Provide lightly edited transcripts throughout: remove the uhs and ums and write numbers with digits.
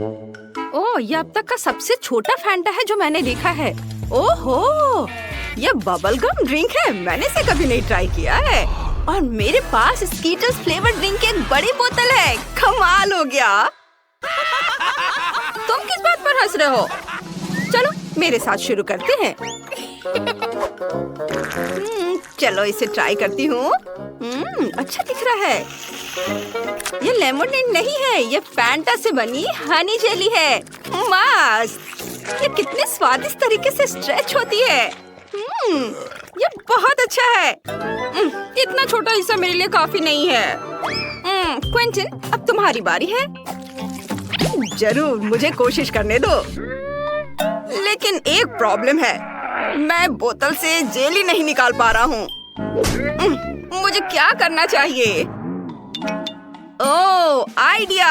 ओह, ये अब तक का सबसे छोटा फैंटा है जो मैंने देखा है। ओहो, ये बबल गम ड्रिंक है। मैंने इसे कभी नहीं ट्राई किया है। और मेरे पास स्कीटर्स फ्लेवर ड्रिंक की एक बड़ी बोतल है। कमाल हो गया। तुम किस बात पर हंस रहे हो? चलो मेरे साथ शुरू करते हैं। चलो इसे ट्राई करती हूँ। अच्छा दिख रहा है। ये लेमोनेड नहीं है, ये फैंटा से बनी हनी जेली है। मस्त। ये कितने स्वादिष्ट तरीके से स्ट्रेच होती है। ये बहुत अच्छा है। इतना छोटा हिस्सा मेरे लिए काफी नहीं है। क्विंटन, अब तुम्हारी बारी है। जरूर, मुझे कोशिश करने दो। लेकिन एक प्रॉब्लम है, मैं बोतल से जेली नहीं निकाल पा रहा हूँ। मुझे क्या करना चाहिए? ओह, आइडिया।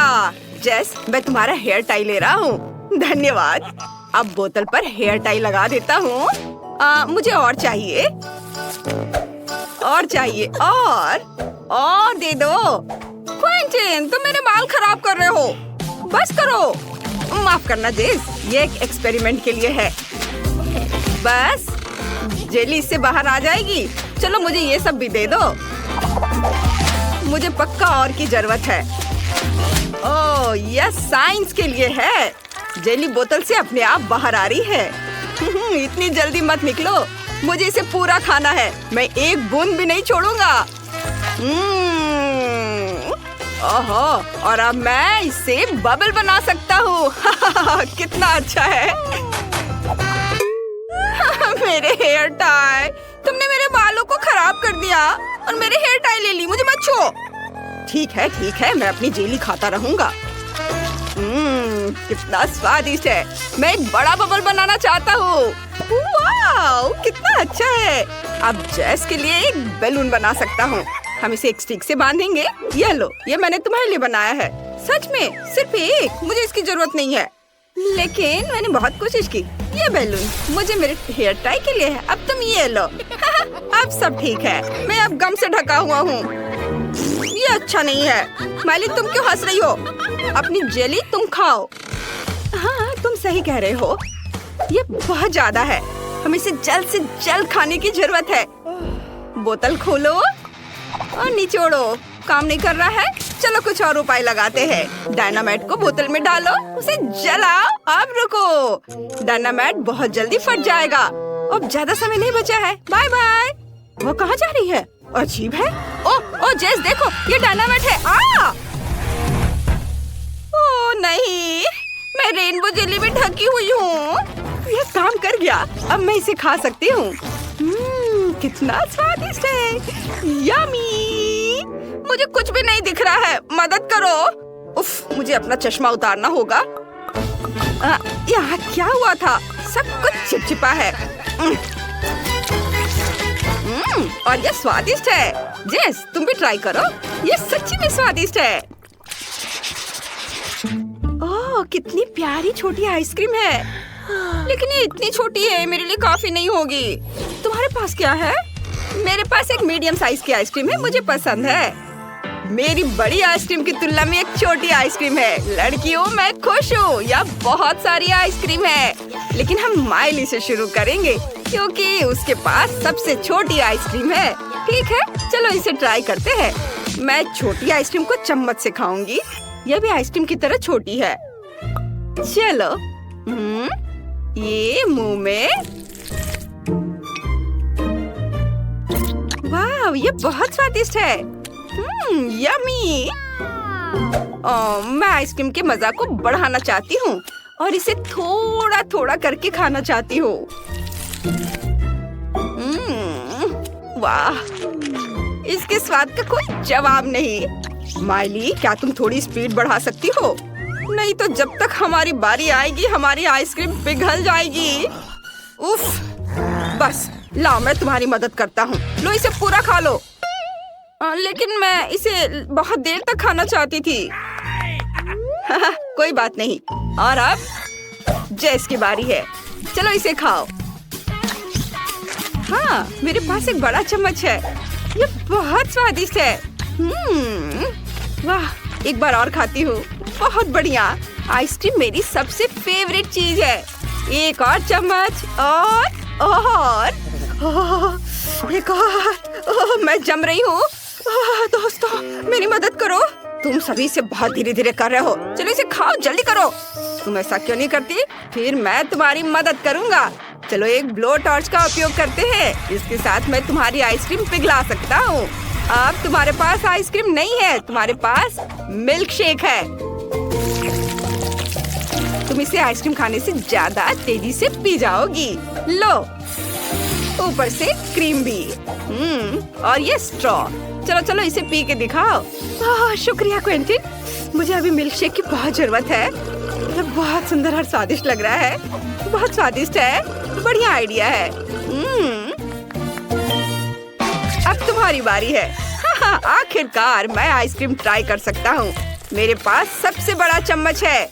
जेस, मैं तुम्हारा हेयर टाई ले रहा हूँ। धन्यवाद। अब बोतल पर हेयर टाई लगा देता हूँ। मुझे और चाहिए, और चाहिए, और दे दो। क्विंटन, तुम मेरे बाल खराब कर रहे हो। बस करो। माफ करना जेस, ये एक एक्सपेरिमेंट के लिए है। बस जेली इससे बाहर आ जाएगी। चलो मुझे ये सब भी दे दो। मुझे पक्का और की जरूरत है। ओह, यह साइंस के लिए है। जेली बोतल से अपने आप बाहर आ रही है। इतनी जल्दी मत निकलो, मुझे इसे पूरा खाना है। मैं एक बूंद भी नहीं छोड़ूंगा। ओहो, और अब मैं इससे बबल बना सकता हूँ। कितना अच्छा है। मेरे हेयर टाई, तुमने मेरे बालों को खराब कर दिया और मेरे हेयर टाई ले ली। मुझे मत छो। ठीक है, मैं अपनी जेली खाता रहूंगा। कितना स्वादिष्ट है। मैं एक बड़ा बबल बनाना चाहता हूँ। वाओ, कितना अच्छा है। अब जेस के लिए एक बैलून बना सकता हूँ। हम इसे एक स्टिक से बांधेंगे। ये लो, ये मैंने तुम्हारे लिए बनाया है। सच में सिर्फ एक? मुझे इसकी जरूरत नहीं है, लेकिन मैंने बहुत कोशिश की। ये बैलून मुझे मेरे हेयर टाई के लिए है। अब तुम ये लो। अब सब ठीक है। मैं अब गम से ढका हुआ हूँ। ये अच्छा नहीं है। माइली, तुम क्यों हंस रही हो? अपनी जेली तुम खाओ। हाँ, तुम सही कह रहे हो। ये बहुत ज्यादा है। हमें इसे जल्द से जल्द खाने की जरूरत है। बोतल खोलो और निचोड़ो। काम नहीं कर रहा है? चलो कुछ और उपाय लगाते हैं। डायनामाइट को बोतल में डालो, उसे जलाओ। अब रुको, डायनामाइट बहुत जल्दी फट जाएगा। अब ज्यादा समय नहीं बचा है। Bye bye. वो कहाँ जा रही है? अजीब है। ओ जेस, देखो, ये डायनामाइट है। ओ नहीं, मैं रेनबो जेली में ढकी हुई हूँ। ये काम कर गया। अब मैं इसे खा सकती हूँ। कितना स्वादिष्ट है। यम्मी। मुझे कुछ भी नहीं दिख रहा है। मदद करो। उफ, मुझे अपना चश्मा उतारना होगा। यहाँ क्या हुआ था? सब कुछ चिपचिपा है। और ये स्वादिष्ट है। जेस, तुम भी ट्राई करो। ये सच्ची में स्वादिष्ट है। ओह, कितनी प्यारी छोटी आइसक्रीम है। लेकिन ये इतनी छोटी है, मेरे लिए काफी नहीं होगी। तुम्हारे पास क्या है? मेरे पास एक मीडियम साइज की आइसक्रीम है। मुझे पसंद है। मेरी बड़ी आइसक्रीम की तुलना में एक छोटी आइसक्रीम है। लड़कियों, मैं खुश हूँ। यहाँ बहुत सारी आइसक्रीम है, लेकिन हम माइली से शुरू करेंगे क्योंकि उसके पास सबसे छोटी आइसक्रीम है। ठीक है, चलो इसे ट्राई करते हैं। मैं छोटी आइसक्रीम को चम्मच से खाऊंगी। यह भी आइसक्रीम की तरह छोटी है। चलो, ये मुंह में। वाह, ये बहुत स्वादिष्ट है। यम्मी। मैं आइसक्रीम के मजा को बढ़ाना चाहती हूँ और इसे थोड़ा थोड़ा करके खाना चाहती हूँ। वाह, इसके स्वाद का कोई जवाब नहीं। माइली, क्या तुम थोड़ी स्पीड बढ़ा सकती हो? नहीं तो जब तक हमारी बारी आएगी हमारी आइसक्रीम पिघल जाएगी। उफ, बस लाओ, मैं तुम्हारी मदद करता हूँ। लो, इसे पूरा खा लो। लेकिन मैं इसे बहुत देर तक खाना चाहती थी। कोई बात नहीं। और अब जेस की बारी है। चलो इसे खाओ। हाँ, मेरे पास एक बड़ा चम्मच है। ये बहुत स्वादिष्ट है। वाह, एक बार और खाती हूँ। बहुत बढ़िया। आइसक्रीम मेरी सबसे फेवरेट चीज है। एक और चम्मच और एक और। मैं जम रही हूँ। दोस्तों मेरी मदद करो। तुम सभी से बहुत धीरे धीरे कर रहे हो। चलो इसे खाओ, जल्दी करो। तुम ऐसा क्यों नहीं करती? फिर मैं तुम्हारी मदद करूँगा। चलो एक ब्लो टॉर्च का उपयोग करते हैं। इसके साथ मैं तुम्हारी आइसक्रीम पिघला सकता हूँ। अब तुम्हारे पास आइसक्रीम नहीं है, तुम्हारे पास मिल्क शेक है। तुम इसे आइसक्रीम खाने से ज्यादा तेजी से पी जाओगी। लो, ऊपर से क्रीम भी। और ये स्ट्रॉ। चलो चलो इसे पी के दिखाओ। शुक्रिया क्विंटिन, मुझे अभी मिल्क शेक की बहुत जरूरत है। ये बहुत सुंदर और स्वादिष्ट लग रहा है। बहुत स्वादिष्ट है, बढ़िया आइडिया है। अब तुम्हारी बारी है। आखिरकार मैं आइसक्रीम ट्राई कर सकता हूँ। मेरे पास सबसे बड़ा चम्मच है।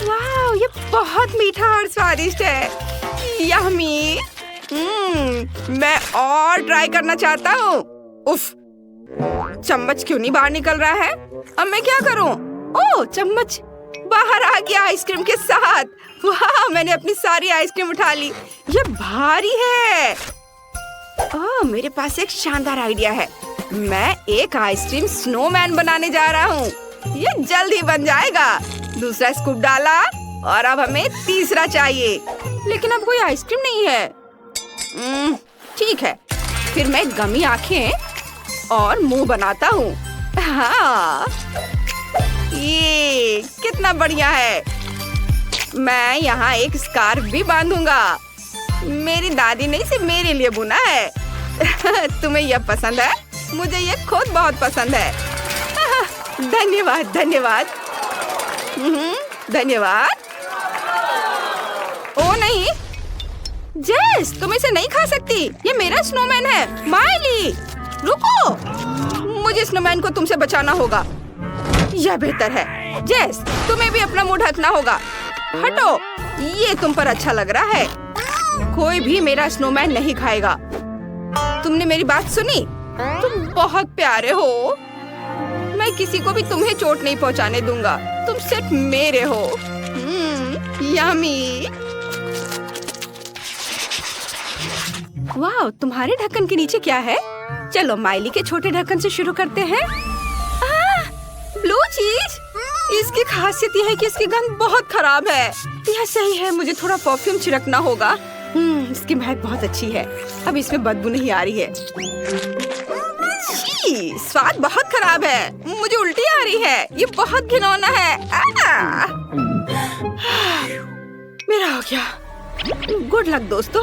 वाह, ये बहुत मीठा और स्वादिष्ट है। यम्मी। मैं और ट्राई करना चाहता हूँ। उफ, चम्मच क्यों नहीं बाहर निकल रहा है? अब मैं क्या करूँ? ओह, चम्मच बाहर आ गया आइसक्रीम के साथ। वाह, मैंने अपनी सारी आइसक्रीम उठा ली। ये भारी है। ओह, मेरे पास एक शानदार आइडिया है। मैं एक आइसक्रीम स्नोमैन बनाने जा रहा हूँ। ये जल्द ही बन जाएगा। दूसरा स्कूप डाला और अब हमें तीसरा चाहिए, लेकिन अब कोई आइसक्रीम नहीं है। ठीक है, फिर मैं गमी आंखें और मुंह बनाता हूँ। हाँ, ये कितना बढ़िया है। मैं यहाँ एक स्कार्फ भी बांधूंगा। मेरी दादी ने इसे मेरे लिए बुना है। तुम्हें यह पसंद है? मुझे यह खुद बहुत पसंद है। धन्यवाद धन्यवाद। धन्यवाद। ओ नहीं, जेस, तुम इसे नहीं खा सकती। ये मेरा स्नोमैन है। माइली, रुको, मुझे स्नोमैन को तुमसे बचाना होगा। यह बेहतर है। जेस, तुम्हें भी अपना मुंह ढकना होगा। हटो, ये तुम पर अच्छा लग रहा है। कोई भी मेरा स्नोमैन नहीं खाएगा। तुमने मेरी बात सुनी? तुम बहुत प्यारे हो। मैं किसी को भी तुम्हें चोट नहीं पहुंचाने दूंगा। तुम सिर्फ मेरे हो। यम्मी। वाह, तुम्हारे ढक्कन के नीचे क्या है? चलो माइली के छोटे ढक्कन से शुरू करते हैं। ब्लू चीज। इसकी खासियत यह है कि इसकी गंध बहुत खराब है। यह सही है, मुझे थोड़ा परफ्यूम छिड़कना होगा। इसकी महक बहुत अच्छी है। अब इसमें बदबू नहीं आ रही है। छी, स्वाद बहुत खराब है। मुझे उल्टी आ रही है। ये बहुत घिनौना है। मेरा हो गया। गुड लक दोस्तों।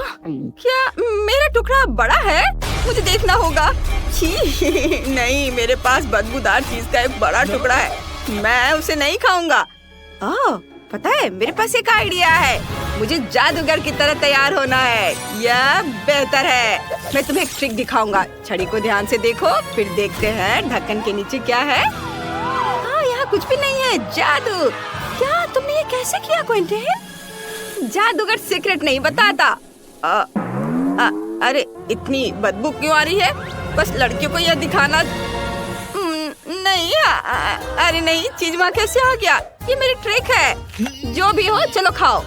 क्या मेरा टुकड़ा बड़ा है? मुझे देखना होगा। छी, नहीं, मेरे पास बदबूदार चीज का एक बड़ा टुकड़ा है। मैं उसे नहीं खाऊंगा। ओह, पता है, मेरे पास एक आइडिया है। मुझे जादूगर की तरह तैयार होना है। यह बेहतर है। मैं तुम्हें एक ट्रिक दिखाऊंगा। छड़ी को ध्यान से देखो, फिर देखते हैं ढक्कन के नीचे क्या है। हाँ, यहाँ कुछ भी नहीं है। जादू। क्या तुमने ये कैसे किया क्विंटिन? जादूगर सीक्रेट नहीं बताता। अरे, इतनी बदबू क्यों आ रही है? बस लड़कियों को यह दिखाना नहीं। अरे नहीं, चीज वहाँ कैसे आ गया? ये मेरी ट्रिक है। जो भी हो, चलो खाओ।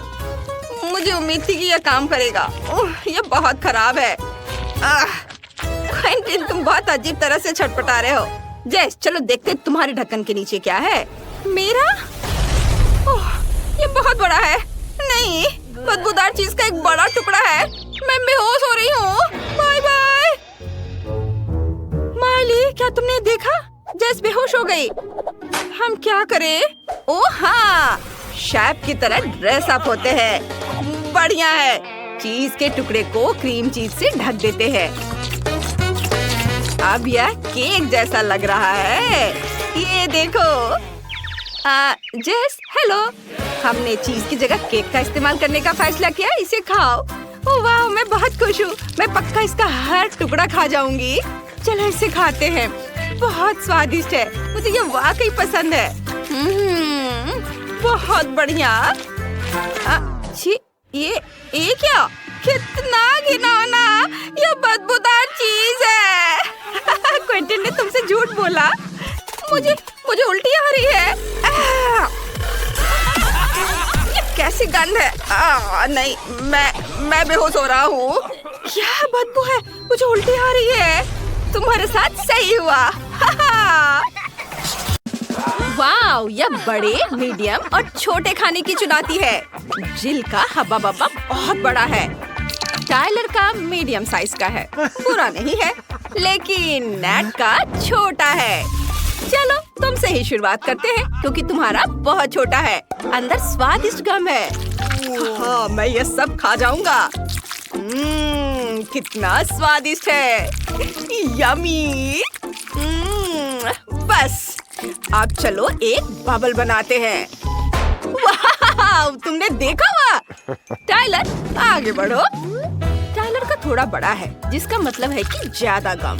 मुझे उम्मीद थी कि यह काम करेगा। यह बहुत खराब है। क्विंटिन, तुम बहुत अजीब तरह से छटपटा रहे हो। जेस, चलो देखते तुम्हारे ढक्कन के नीचे क्या है। मेरा? ये बहुत बड़ा है। नहीं, बदबूदार चीज का एक बड़ा टुकड़ा है। मैं बेहोश हो रही हूँ। Bye bye. माइली, क्या तुमने देखा? जेस बेहोश हो गई। हम क्या करें? ओह हाँ, शेफ की तरह ड्रेस अप होते हैं। बढ़िया है। चीज के टुकड़े को क्रीम चीज से ढक देते हैं। अब यह केक जैसा लग रहा है। ये देखो। जेस, हेलो। हमने चीज की जगह केक का इस्तेमाल करने का फैसला किया। इसे खाओ। ओह वाह, मैं बहुत खुश हूँ। मैं पक्का इसका हर टुकड़ा खा जाऊंगी। चलो इसे खाते हैं। बहुत स्वादिष्ट है। मुझे ये वाकई पसंद है। बहुत बढ़िया। ये क्या? कितना घिनौना। ये बदबूदार चीज है। क्विंटिन ने तुमसे झूठ बोला। मुझे उल्टी आ रही है। सी गंध है। नहीं, मैं बेहोश हो रहा हूँ। क्या बदबू है, मुझे उल्टी आ रही है। तुम्हारे साथ सही हुआ। वाव, यह बड़े, मीडियम और छोटे खाने की चुनौती है। जिल का हब्बा बब्बा बहुत बड़ा है। टाइलर का मीडियम साइज का है, बुरा नहीं है, लेकिन नेट का छोटा है। चलो तुमसे ही शुरुआत करते हैं, क्योंकि तुम्हारा बहुत छोटा है। अंदर स्वादिष्ट गम है। हाँ, मैं ये सब खा जाऊंगा। कितना स्वादिष्ट है। यम्मी। बस अब चलो एक बबल बनाते हैं। वाह, तुमने देखा हुआ? टाइलर आगे बढ़ो। टाइलर का थोड़ा बड़ा है, जिसका मतलब है कि ज्यादा गम।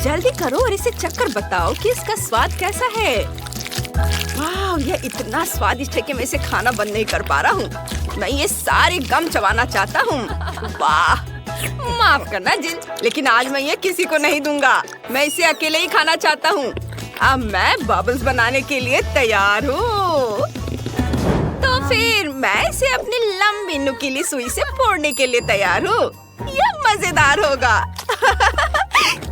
जल्दी करो और इसे चक्कर बताओ कि इसका स्वाद कैसा है। वाह, यह इतना स्वादिष्ट है कि मैं इसे खाना बंद नहीं कर पा रहा हूँ। मैं ये सारे गम चबाना चाहता हूँ। वाह, माफ करना जिल, लेकिन आज मैं ये किसी को नहीं दूंगा। मैं इसे अकेले ही खाना चाहता हूँ। अब मैं बबल्स बनाने के लिए तैयार हूँ। तो फिर मैं इसे अपनी लंबी नुकीली सुई से फोड़ने के लिए तैयार हूँ। यह मजेदार होगा।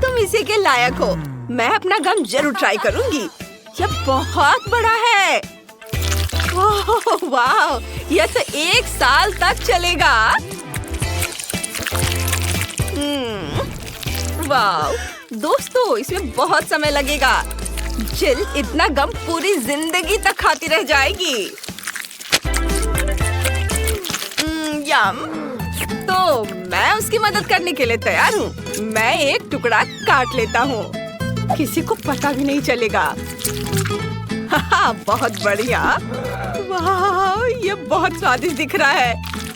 तुम इसी के लायक हो। मैं अपना गम जरूर ट्राई करूंगी। यह बहुत बड़ा है। ओह वाह, यह तो 1 साल तक चलेगा। वाह दोस्तों, इसमें बहुत समय लगेगा। जिल इतना गम पूरी जिंदगी तक खाती रह जाएगी। यम। तो मैं उसकी मदद करने के लिए तैयार हूँ। मैं एक टुकड़ा काट लेता हूँ, किसी को पता भी नहीं चलेगा। बहुत बढ़िया। वाह, ये बहुत स्वादिष्ट दिख रहा है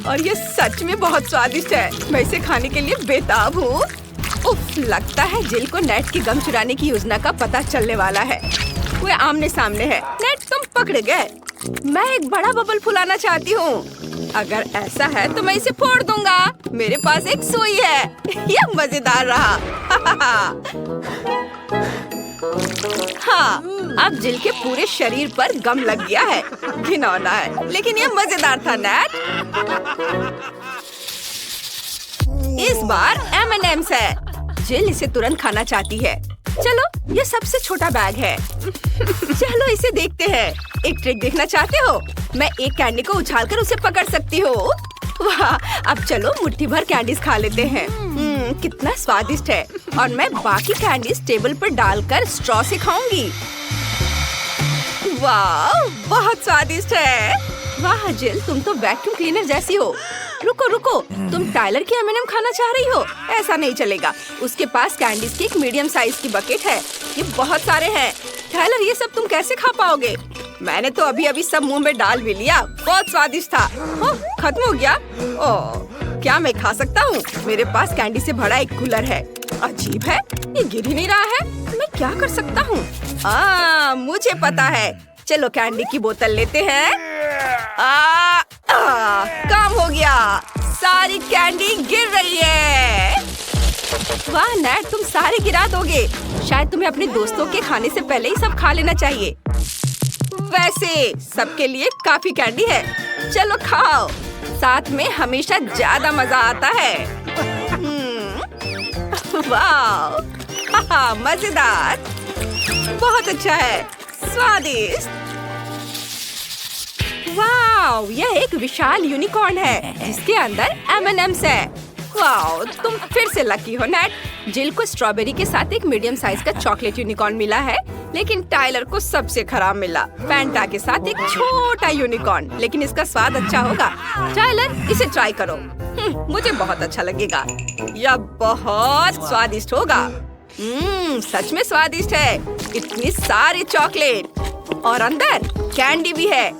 और ये सच में बहुत स्वादिष्ट है। मैं इसे खाने के लिए बेताब हूँ। उफ, लगता है जिल को नेट की गम चुराने की योजना का पता चलने वाला है। वे आमने सामने है। नेट, तुम पकड़े गए। मैं एक बड़ा बबल फुलाना चाहती हूँ। अगर ऐसा है तो मैं इसे फोड़ दूंगा। मेरे पास एक सुई है। यह मजेदार रहा। हाँ, अब जिल के पूरे शरीर पर गम लग गया है। घिनौना है, लेकिन यह मजेदार था नेट। इस बार M&M's है। जिल इसे तुरंत खाना चाहती है। चलो, ये सबसे छोटा बैग है। चलो इसे देखते हैं। एक ट्रिक देखना चाहते हो? मैं एक कैंडी को उछालकर उसे पकड़ सकती हूँ। वाह, अब चलो मुट्ठी भर कैंडीज खा लेते हैं। कितना स्वादिष्ट है। और मैं बाकी कैंडीज टेबल पर डालकर स्ट्रॉ से खाऊंगी। वाह, बहुत स्वादिष्ट है। वाह जिल, तुम तो वैक्यूम क्लीनर जैसी हो। रुको रुको, तुम टाइलर की M&M खाना चाह रही हो? ऐसा नहीं चलेगा। उसके पास कैंडीज की एक मीडियम साइज की बकेट है। ये बहुत सारे हैं। टाइलर, ये सब तुम कैसे खा पाओगे? मैंने तो अभी अभी सब मुंह में डाल भी लिया। बहुत स्वादिष्ट था। खत्म हो गया। ओह, क्या मैं खा सकता हूँ? मेरे पास कैंडी से भरा एक कूलर है। अजीब है, ये गिर ही नहीं रहा है। मैं क्या कर सकता हूँ? मुझे पता है। चलो कैंडी की बोतल लेते हैं। काम हो गया। सारी कैंडी गिर रही है। वाह नेट, तुम सारे गिरा दोगे। शायद तुम्हें अपने दोस्तों के खाने से पहले ही सब खा लेना चाहिए। वैसे सबके लिए काफी कैंडी है। चलो खाओ। साथ में हमेशा ज्यादा मजा आता है। वाह, मजेदार। बहुत अच्छा है, स्वादिष्ट। वाह, यह एक विशाल यूनिकॉर्न है जिसके अंदर M&M's है। वाह, तुम फिर से लकी हो नेट। जिल को स्ट्रॉबेरी के साथ एक मीडियम साइज का चॉकलेट यूनिकॉर्न मिला है, लेकिन टाइलर को सबसे खराब मिला फैंटा के साथ एक छोटा यूनिकॉर्न। लेकिन इसका स्वाद अच्छा होगा। टाइलर, इसे ट्राई करो। मुझे बहुत अच्छा लगेगा। यह बहुत स्वादिष्ट होगा। सच में स्वादिष्ट है। इतनी सारी चॉकलेट और अंदर कैंडी भी है।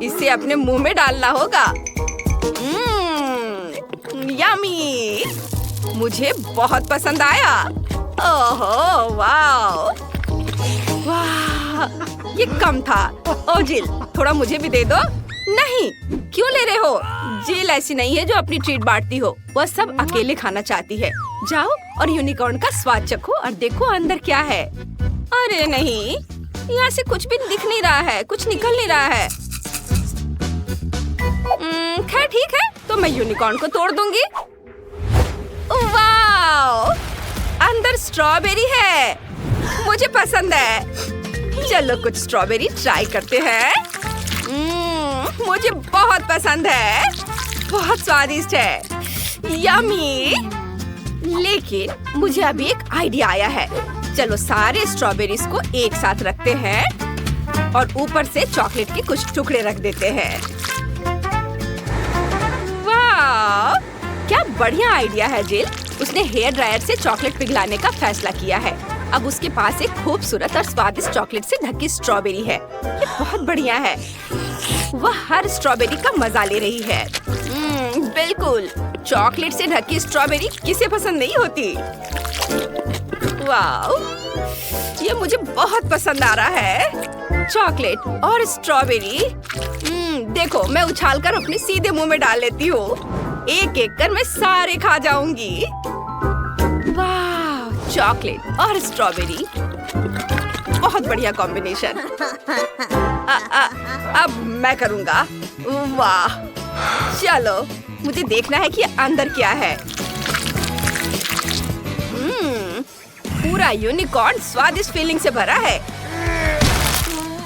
इसे अपने मुंह में डालना होगा। यम्मी, मुझे बहुत पसंद आया। ओहो वाह, वाह, ये कम था। ओ जिल, थोड़ा मुझे भी दे दो। नहीं, क्यों ले रहे हो? जिल ऐसी नहीं है जो अपनी ट्रीट बांटती हो। वह सब अकेले खाना चाहती है। जाओ और यूनिकॉर्न का स्वाद चखो और देखो अंदर क्या है। अरे नहीं, यहाँ से कुछ भी दिख नहीं रहा है, कुछ निकल नहीं रहा है। मैं यूनिकॉर्न को तोड़ दूंगी। वाव! अंदर स्ट्रॉबेरी है, मुझे पसंद है। चलो कुछ स्ट्रॉबेरी ट्राई करते हैं। मुझे बहुत पसंद है, बहुत स्वादिष्ट है, यम्मी। लेकिन मुझे अभी एक आइडिया आया है। चलो सारे स्ट्रॉबेरीज को एक साथ रखते हैं और ऊपर से चॉकलेट के कुछ टुकड़े रख देते हैं। वाह! क्या बढ़िया आइडिया है जिल। उसने हेयर ड्रायर से चॉकलेट पिघलाने का फैसला किया है। अब उसके पास एक खूबसूरत और स्वादिष्ट चॉकलेट से ढकी स्ट्रॉबेरी है। ये बहुत बढ़िया है। वह हर स्ट्रॉबेरी का मजा ले रही है। बिल्कुल, चॉकलेट से ढकी स्ट्रॉबेरी किसे पसंद नहीं होती। वाह, ये मुझे बहुत पसंद आ रहा है। चॉकलेट और स्ट्रॉबेरी। देखो, मैं उछालकर अपने सीधे मुंह में डाल लेती हूँ। एक एक कर मैं सारे खा जाऊंगी। वाह, चॉकलेट और स्ट्रॉबेरी, बहुत बढ़िया कॉम्बिनेशन। अब मैं करूँगा। वाह, चलो मुझे देखना है कि अंदर क्या है। पूरा यूनिकॉर्न स्वादिष्ट फीलिंग से भरा है।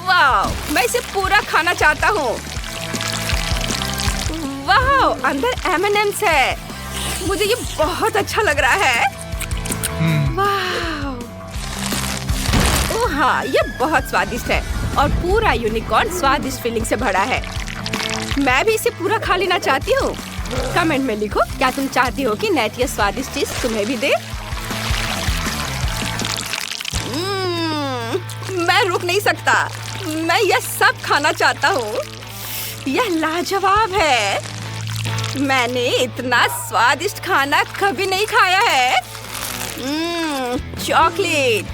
वाह, मैं इसे पूरा खाना चाहता हूँ। वाह, अंदर M&M's है। मुझे ये बहुत अच्छा लग रहा है। वाह, ओह हाँ, ये बहुत स्वादिष्ट है और पूरा यूनिकॉर्न स्वादिष्ट फीलिंग से भरा है। मैं भी इसे पूरा खा लेना चाहती हूँ। कमेंट में लिखो, क्या तुम चाहती हो कि नेट ये स्वादिष्ट चीज तुम्हें भी दे? मैं रुक नहीं सकता, मैं यह सब खाना चाहता हूँ। यह लाजवाब है। मैंने इतना स्वादिष्ट खाना कभी नहीं खाया है। चॉकलेट,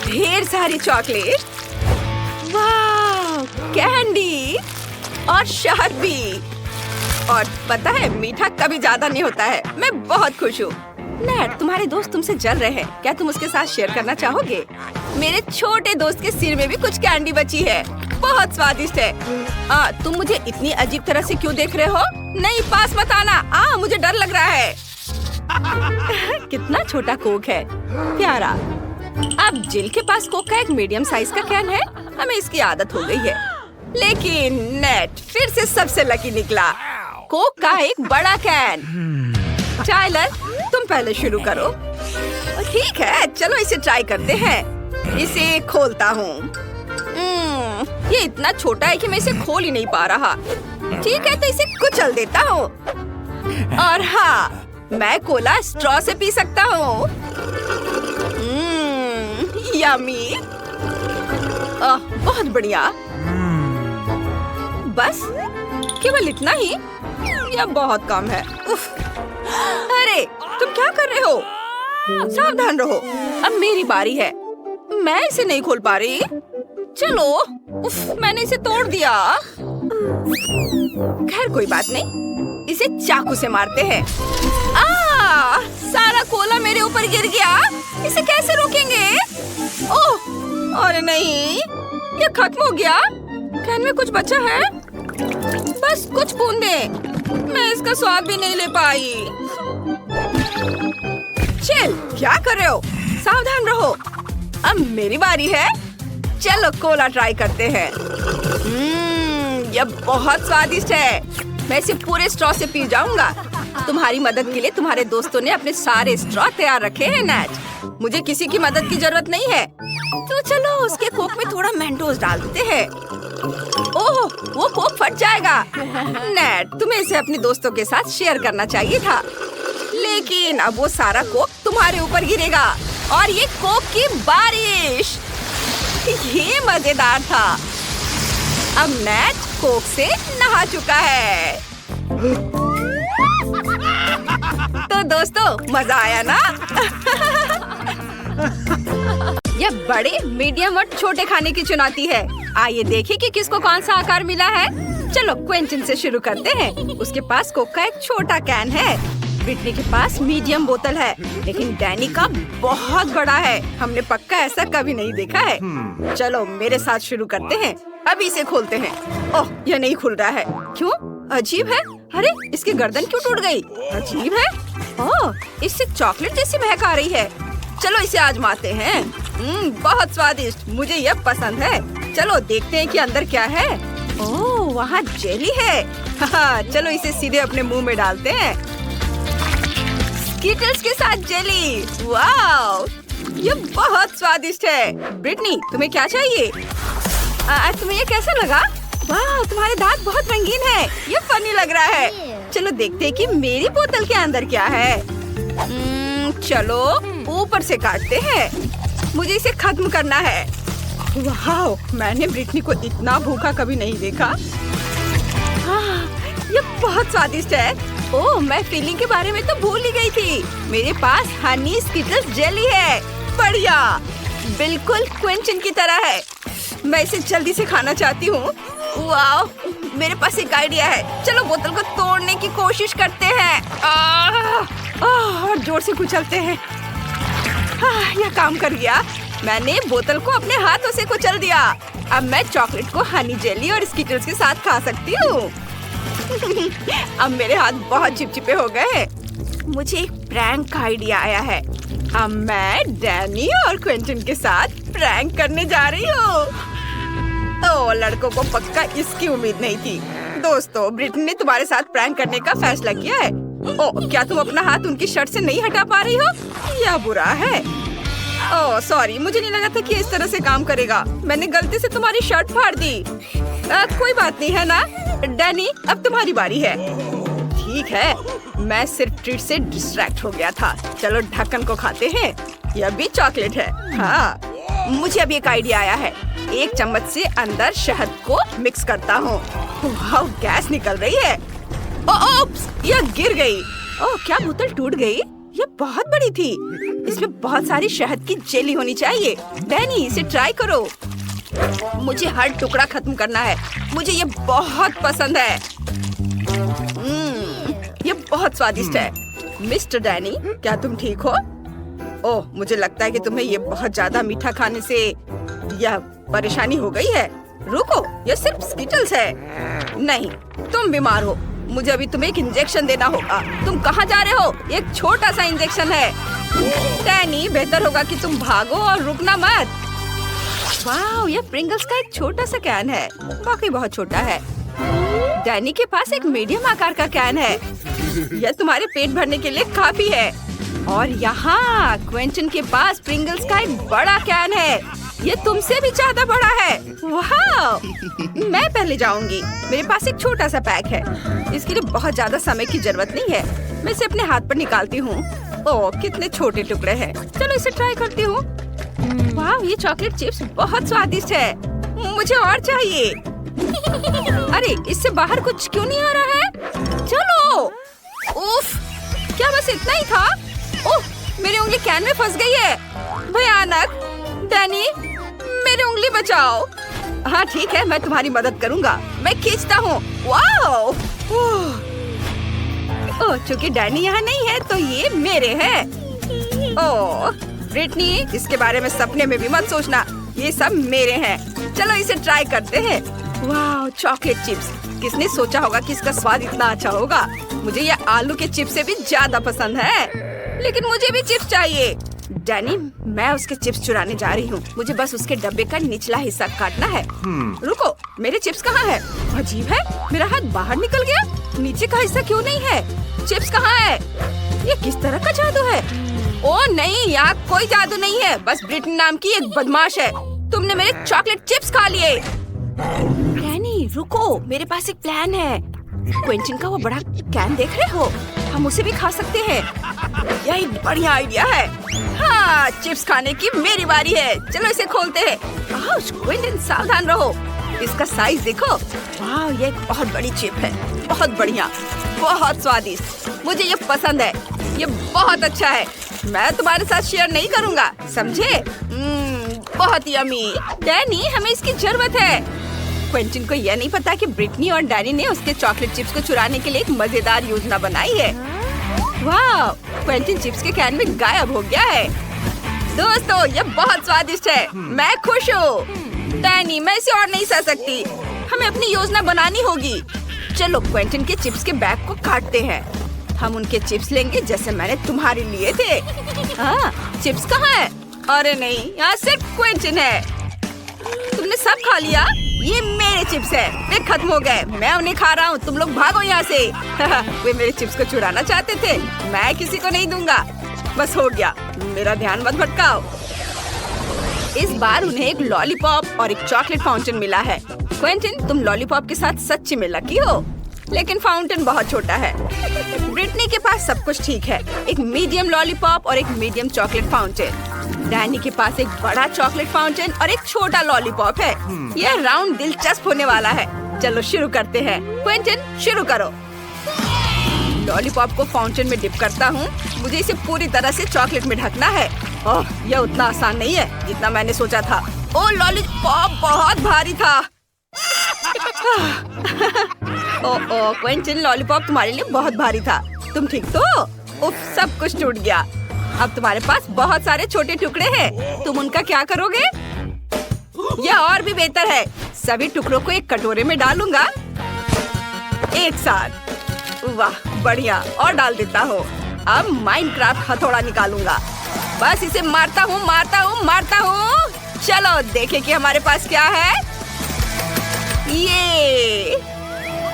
ढेर सारी चॉकलेट। वाह, कैंडी और शहद भी। और पता है, मीठा कभी ज्यादा नहीं होता है। मैं बहुत खुश हूँ। नेट, तुम्हारे दोस्त तुमसे जल रहे हैं, क्या तुम उसके साथ शेयर करना चाहोगे? मेरे छोटे दोस्त के सिर में भी कुछ कैंडी बची है, बहुत स्वादिष्ट है। तुम मुझे इतनी अजीब तरह से क्यों देख रहे हो? नहीं, पास मत आना। मुझे डर लग रहा है। कितना छोटा कोक है, प्यारा। अब जिल के पास कोक का एक मीडियम साइज का कैन है। हमें इसकी आदत हो गई है। लेकिन नेट फिर से सबसे लकी निकला। कोक का एक बड़ा कैन। टाइलर, तुम पहले शुरू करो। ठीक है, चलो इसे ट्राई करते हैं। इसे खोलता हूँ। ये इतना छोटा है कि मैं इसे खोल ही नहीं पा रहा। ठीक है, तो इसे कुचल देता हूँ। और हाँ, मैं कोला स्ट्रॉ से पी सकता हूँ। यम्मी। बहुत बढ़िया। बस केवल इतना ही? यह बहुत कम है। उफ। अरे, तुम क्या कर रहे हो? सावधान रहो, अब मेरी बारी है। मैं इसे नहीं खोल पा रही। चलो, उफ, मैंने इसे तोड़ दिया। खैर कोई बात नहीं, इसे चाकू से मारते हैं। सारा कोला मेरे ऊपर गिर गया। इसे कैसे रोकेंगे? ओह, अरे नहीं, ये खत्म हो गया। कैन में कुछ बचा है? बस कुछ बूंदें। मैं इसका स्वाद भी नहीं ले पाई। चिल, क्या कर रहे हो? सावधान रहो। अब मेरी बारी है। चलो कोला ट्राई करते हैं। यह बहुत स्वादिष्ट है। मैं इसे पूरे स्ट्रॉ से पी जाऊंगा। तुम्हारी मदद के लिए तुम्हारे दोस्तों ने अपने सारे स्ट्रॉ तैयार रखे हैं नेट। मुझे किसी की मदद की जरूरत नहीं है। तो चलो उसके कोक में थोड़ा मेंटोस डाल देते हैं। ओह, वो कोक फट जाएगा। नेट, तुम्हें इसे अपने दोस्तों के साथ शेयर करना चाहिए था। लेकिन अब वो सारा कोक तुम्हारे ऊपर गिरेगा और ये कोक की बारिश। ये मजेदार था। अब नेट कोक से नहा चुका है। तो दोस्तों, मजा आया ना? यह बड़े, मीडियम और छोटे खाने की चुनौती है। आइए देखें कि किसको कौन सा आकार मिला है। चलो क्विंटन से शुरू करते हैं। उसके पास कोक का एक छोटा कैन है। ब्रिटनी के पास मीडियम बोतल है, लेकिन डैनी का बहुत बड़ा है। हमने पक्का ऐसा कभी नहीं देखा है। चलो मेरे साथ शुरू करते हैं। अभी इसे खोलते हैं। ओह, यह नहीं खुल रहा है। क्यों? अजीब है। अरे इसकी गर्दन क्यों टूट गई? अजीब है। ओह, इससे चॉकलेट जैसी महक आ रही है। चलो इसे आजमाते हैं। बहुत स्वादिष्ट, मुझे यह पसंद है। चलो देखते हैं कि अंदर क्या है। ओह, वहाँ जेली है। हाँ, चलो इसे सीधे अपने मुंह में डालते हैं। स्किटल्स के साथ जेली, वाह, ये बहुत स्वादिष्ट है। ब्रिटनी, तुम्हें क्या चाहिए? तुम्हें ये कैसा लगा? वाह, तुम्हारे दांत बहुत रंगीन है। ये फनी लग रहा है। चलो देखते हैं कि मेरी बोतल के अंदर क्या है। चलो ऊपर से काटते हैं। मुझे इसे खत्म करना है। वाह, मैंने ब्रिटनी को इतना भूखा कभी नहीं देखा। ये बहुत स्वादिष्ट है। ओह, मैं फीलिंग के बारे में तो भूल ही गई थी। मेरे पास हनी स्किटल्स जेली है। बढ़िया, बिल्कुल क्विंटन की तरह है। मैं इसे जल्दी से खाना चाहती हूँ। वाह, मेरे पास एक आइडिया है। चलो बोतल को तोड़ने की कोशिश करते हैं। और जोर से कुचलते हैं। यह काम कर गया। मैंने बोतल को अपने हाथों से कुचल दिया। अब मैं चॉकलेट को हनी जेली और स्किटल्स के साथ खा सकती हूँ। अब मेरे हाथ बहुत चिपचिपे हो गए। मुझे एक प्रैंक का आइडिया आया है। अब मैं डैनी और क्विंटन के साथ प्रैंक करने जा रही हूँ। ओह, लड़कों को पक्का इसकी उम्मीद नहीं थी। दोस्तों, ब्रिटनी ने तुम्हारे साथ प्रैंक करने का फैसला किया है। ओह, क्या तुम अपना हाथ उनकी शर्ट से नहीं हटा पा रही हो? यह बुरा है। ओह सॉरी, मुझे नहीं लगा था कि इस तरह से काम करेगा। मैंने गलती से तुम्हारी शर्ट फाड़ दी। कोई बात नहीं है ना। डैनी, अब तुम्हारी बारी है। ठीक है, मैं सिर्फ ट्रीट से डिस्ट्रैक्ट हो गया था। चलो ढक्कन को खाते हैं। यह भी चॉकलेट है। हाँ, मुझे अभी एक आइडिया आया है। एक चम्मच से अंदर शहद को मिक्स करता हूँ। वाह, गैस निकल रही है। ओप्स, यह गिर गई। ओह, क्या बोतल टूट गई? यह बहुत बड़ी थी। इसमें बहुत सारी शहद की जेली होनी चाहिए। डैनी, इसे ट्राई करो। मुझे हर टुकड़ा खत्म करना है। मुझे ये बहुत पसंद है। ये बहुत स्वादिष्ट है। मिस्टर डैनी, क्या तुम ठीक हो? ओह, मुझे लगता है कि तुम्हें ये बहुत ज्यादा मीठा खाने से यह परेशानी हो गई है। रुको, यह सिर्फ स्किटल्स है। नहीं, तुम बीमार हो। मुझे अभी तुम्हें एक इंजेक्शन देना होगा। तुम कहाँ जा रहे हो? एक छोटा सा इंजेक्शन है। डैनी, बेहतर होगा कि तुम भागो और रुकना मत। वाह, यह प्रिंगल्स का एक छोटा सा कैन है। वाकई बहुत छोटा है। डैनी के पास एक मीडियम आकार का कैन है। यह तुम्हारे पेट भरने के लिए काफी है। और यहाँ क्विंटन के पास प्रिंगल्स का एक बड़ा कैन है। ये तुमसे भी ज्यादा बड़ा है। वाह, मैं पहले जाऊंगी। मेरे पास एक छोटा सा पैक है। इसके लिए बहुत ज्यादा समय की जरूरत नहीं है। मैं इसे अपने हाथ पर निकालती हूँ। ओह, कितने छोटे टुकड़े हैं। चलो इसे ट्राई करती हूँ। वाह, ये चॉकलेट चिप्स बहुत स्वादिष्ट है। मुझे और चाहिए। अरे, इससे बाहर कुछ क्यों नहीं आ रहा है? चलो। उफ, क्या बस इतना ही था? ओह, मेरी उंगली कैन में फंस गई है। भयानक। डैनी, मेरी उंगली बचाओ। हाँ ठीक है, मैं तुम्हारी मदद करूँगा। मैं खींचता हूँ। वाओ। ओह, चूंकि डैनी यहाँ नहीं है तो ये मेरे हैं। ओह ब्रिटनी, इसके बारे में सपने में भी मत सोचना। ये सब मेरे हैं। चलो इसे ट्राई करते हैं। वाह, चॉकलेट चिप्स। किसने सोचा होगा कि इसका स्वाद इतना अच्छा होगा। मुझे ये आलू के चिप्स से भी ज्यादा पसंद है। लेकिन मुझे भी चिप्स चाहिए। डैनी, मैं उसके चिप्स चुराने जा रही हूँ। मुझे बस उसके डब्बे का निचला हिस्सा काटना है। रुको, मेरे चिप्स कहाँ है? अजीब है, मेरा हाथ बाहर निकल गया। नीचे का हिस्सा क्यों नहीं है? चिप्स कहाँ है? ये किस तरह का जादू है? ओह नहीं, यहाँ कोई जादू नहीं है। बस ब्रिटनी नाम की एक बदमाश है। तुमने मेरे चॉकलेट चिप्स खा लिए। डैनी रुको, मेरे पास एक प्लान है। क्विंटन का वो बड़ा कैन देख रहे हो? हम उसे भी खा सकते हैं। यह एक बढ़िया आइडिया है। हाँ, चिप्स खाने की मेरी बारी है। चलो इसे खोलते हैं। क्विंटन, सावधान रहो। इसका साइज देखो। वाह, ये एक बहुत बड़ी चिप है। बहुत बढ़िया, बहुत स्वादिष्ट। मुझे ये पसंद है। ये बहुत अच्छा है। मैं तुम्हारे साथ शेयर नहीं करूँगा, समझे? बहुत यम्मी। डैनी, हमें इसकी जरूरत है। क्विंटन को यह नहीं पता कि ब्रिटनी और डैनी ने उसके चॉकलेट चिप्स को चुराने के लिए एक मजेदार योजना बनाई है। वाह, क्विंटन चिप्स के कैन में गायब हो गया है। दोस्तों, ये बहुत स्वादिष्ट है। मैं खुश हूँ। डैनी, मैं इसे और नहीं सह सकती। हमें अपनी योजना बनानी होगी। चलो क्वेंटिन के चिप्स के बैग को काटते हैं। हम उनके चिप्स लेंगे जैसे मैंने तुम्हारे लिए थे। हाँ, चिप्स कहाँ है? अरे नहीं, यहाँ सिर्फ क्वेंटिन है। तुमने सब खा लिया? ये मेरे चिप्स है, वे खत्म हो गए। मैं उन्हें खा रहा हूँ, तुम लोग भागो यहाँ से। वे मेरे चिप्स को चुराना चाहते थे, मैं किसी को नहीं दूंगा। बस हो गया, मेरा ध्यान मत भटकाओ। इस बार उन्हें एक लॉलीपॉप और एक चॉकलेट फाउंटेन मिला है। क्वेंटिन, तुम लॉलीपॉप के साथ सच्ची में लकी हो, लेकिन फाउंटेन बहुत छोटा है। ब्रिटनी के पास सब कुछ ठीक है, एक मीडियम लॉलीपॉप और एक मीडियम चॉकलेट फाउंटेन। डैनी के पास एक बड़ा चॉकलेट फाउंटेन और एक छोटा लॉलीपॉप है। यह राउंड दिलचस्प होने वाला है। चलो शुरू करते हैं। क्वेंटिन, शुरू करो। लॉलीपॉप को फाउंटेन में डिप करता हूँ। मुझे इसे पूरी तरह से चॉकलेट में ढकना है। ओह, यह उतना आसान नहीं है जितना मैंने सोचा था। ओह, लॉलीपॉप बहुत भारी था। ओह क्वेंटिन, लॉलीपॉप तुम्हारे लिए बहुत भारी था। तुम ठीक तो? उफ, सब कुछ टूट गया। अब तुम्हारे पास बहुत सारे छोटे टुकड़े हैं। तुम उनका क्या करोगे? यह और भी बेहतर है। सभी टुकड़ों को एक कटोरे में डालूंगा एक साथ। वाह, बढ़िया। और डाल देता हूँ। अब माइनक्राफ्ट हथौड़ा निकालूंगा। बस इसे मारता हूँ, मारता हूँ, मारता हूँ। चलो देखें कि हमारे पास क्या है। ये,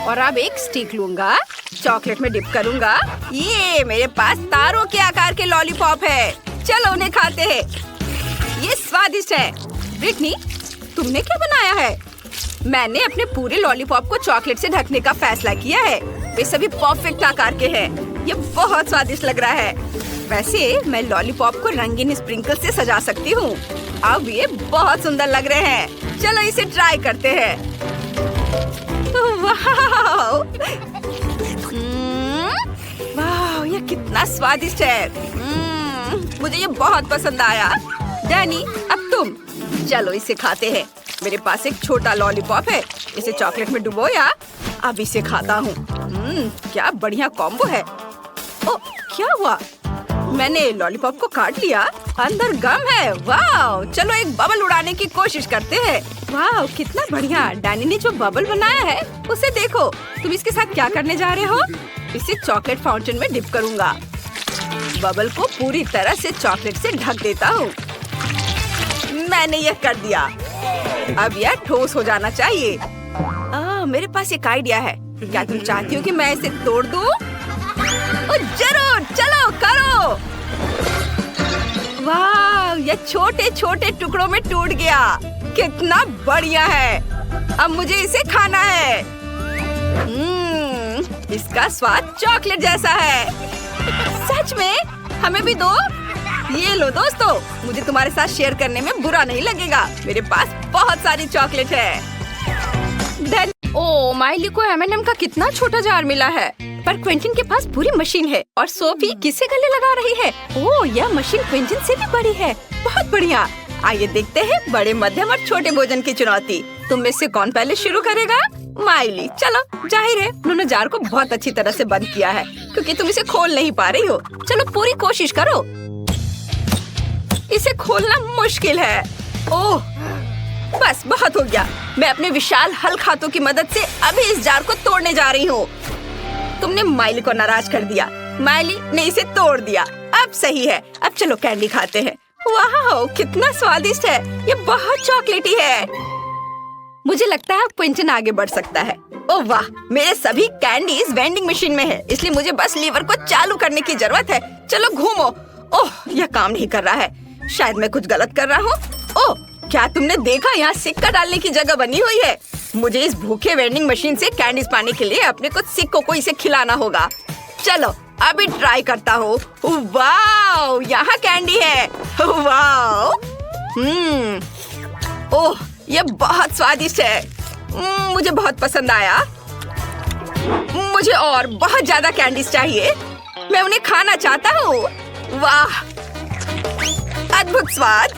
और अब एक स्टिक लूंगा, चॉकलेट में डिप करूंगा। ये मेरे पास तारों के आकार के लॉलीपॉप है। चलो उन्हें खाते हैं। ये स्वादिष्ट है। ब्रिटनी, तुमने क्या बनाया है? मैंने अपने पूरे लॉलीपॉप को चॉकलेट से ढकने का फैसला किया है। वे सभी परफेक्ट आकार के हैं। ये बहुत स्वादिष्ट लग रहा है। वैसे मैं लॉलीपॉप को रंगीन स्प्रिंकल से सजा सकती हूँ। अब ये बहुत सुंदर लग रहे हैं। चलो इसे ट्राई करते हैं। वाह, वाह, ये कितना स्वादिष्ट है। मुझे ये बहुत पसंद आया। डैनी, अब तुम। चलो इसे खाते हैं। मेरे पास एक छोटा लॉलीपॉप है। इसे चॉकलेट में डुबोया। अब इसे खाता हूँ। क्या बढ़िया कॉम्बो है। ओ, क्या हुआ? मैंने लॉलीपॉप को काट लिया। अंदर गम है। वाह, चलो एक बबल उड़ाने की कोशिश करते हैं। वाह, कितना बढ़िया। डैनी ने जो बबल बनाया है उसे देखो। तुम इसके साथ क्या करने जा रहे हो? इसे चॉकलेट फाउंटेन में डिप करूंगा। बबल को पूरी तरह से चॉकलेट से ढक देता हूँ। मैंने यह कर दिया। अब यह ठोस हो जाना चाहिए। मेरे पास एक आइडिया है। क्या तुम चाहती हो कि मैं इसे तोड़ दूं? जरूर, चलो करो। वाह, यह छोटे छोटे टुकड़ों में टूट गया। कितना बढ़िया है। अब मुझे इसे खाना है। इसका स्वाद चॉकलेट जैसा है। सच में? हमें भी दो। ये लो दोस्तों, मुझे तुम्हारे साथ शेयर करने में बुरा नहीं लगेगा। मेरे पास बहुत सारी चॉकलेट है। माइली को M&M का कितना छोटा जार मिला है, पर क्वेंटिन के पास पूरी मशीन है। और सोफी किसे गले लगा रही है? ओह, यह मशीन क्वेंटिन से भी बड़ी है। बहुत बढ़िया। आइए देखते हैं बड़े, मध्यम और छोटे भोजन की चुनौती। तुम में से कौन पहले शुरू करेगा? माइली। चलो, जाहिर है उन्होंने जार को बहुत अच्छी तरह से बंद किया है, क्योंकि तुम इसे खोल नहीं पा रही हो। चलो पूरी कोशिश करो। इसे खोलना मुश्किल है। ओह, बस बहुत हो गया। मैं अपने विशाल हल्क हाथों की मदद से अभी इस जार को तोड़ने जा रही हूँ। तुमने माइली को नाराज कर दिया। माइली ने इसे तोड़ दिया। अब सही है। अब चलो कैंडी खाते हैं। वाह, कितना स्वादिष्ट है। ये बहुत चॉकलेटी है। मुझे लगता है क्विंटन आगे बढ़ सकता है। ओह वाह, मेरे सभी कैंडीज वेंडिंग मशीन में है, इसलिए मुझे बस लीवर को चालू करने की जरूरत है। चलो घूमो। ओह, यह काम नहीं कर रहा है। शायद मैं कुछ गलत कर रहा हूँ। ओह, क्या तुमने देखा? यहाँ सिक्का डालने की जगह बनी हुई है। मुझे इस भूखे वेंडिंग मशीन से कैंडीज पाने के लिए अपने कुछ सिक्कों को इसे खिलाना होगा। चलो अभी ट्राई करता हूँ। वाह, यहाँ कैंडी है। वाह, ओह, यह बहुत स्वादिष्ट है। मुझे बहुत पसंद आया। मुझे और बहुत ज्यादा कैंडीज चाहिए। मैं उन्हें खाना चाहता हूँ। वाह, अद्भुत स्वाद।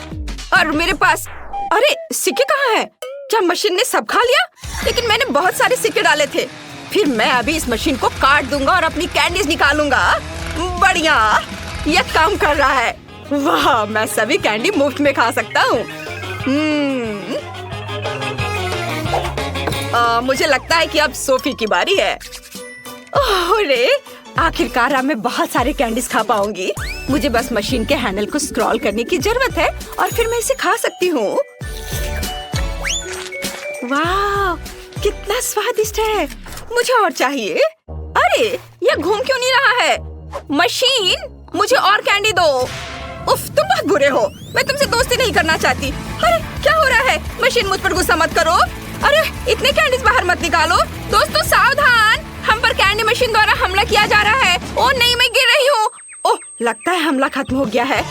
और मेरे पास, अरे सिक्के कहाँ हैं? क्या मशीन ने सब खा लिया? लेकिन मैंने बहुत सारे सिक्के डाले थे। फिर मैं अभी इस मशीन को काट दूंगा और अपनी कैंडीज निकालूंगा। बढ़िया, यह काम कर रहा है। वाह, मैं सभी कैंडी मुफ्त में खा सकता हूँ। मुझे लगता है कि अब सोफी की बारी है। अरे आखिरकार अब मैं बहुत सारे कैंडीज खा पाऊंगी। मुझे बस मशीन के हैंडल को स्क्रॉल करने की जरूरत है और फिर मैं इसे खा सकती हूँ। वाह, कितना स्वादिष्ट है। मुझे और चाहिए। अरे ये घूम क्यों नहीं रहा है? मशीन, मुझे और कैंडी दो। उफ, तुम बहुत बुरे हो। मैं तुमसे दोस्ती नहीं करना चाहती। अरे क्या हो रहा है? मशीन, मुझ पर गुस्सा मत करो। अरे इतने कैंडीज बाहर मत निकालो। दोस्तों सावधान, हम पर कैंडी मशीन द्वारा हमला किया जा रहा है। ओह नहीं, मैं गिर रही हूँ। ओह, लगता है हमला खत्म हो गया है।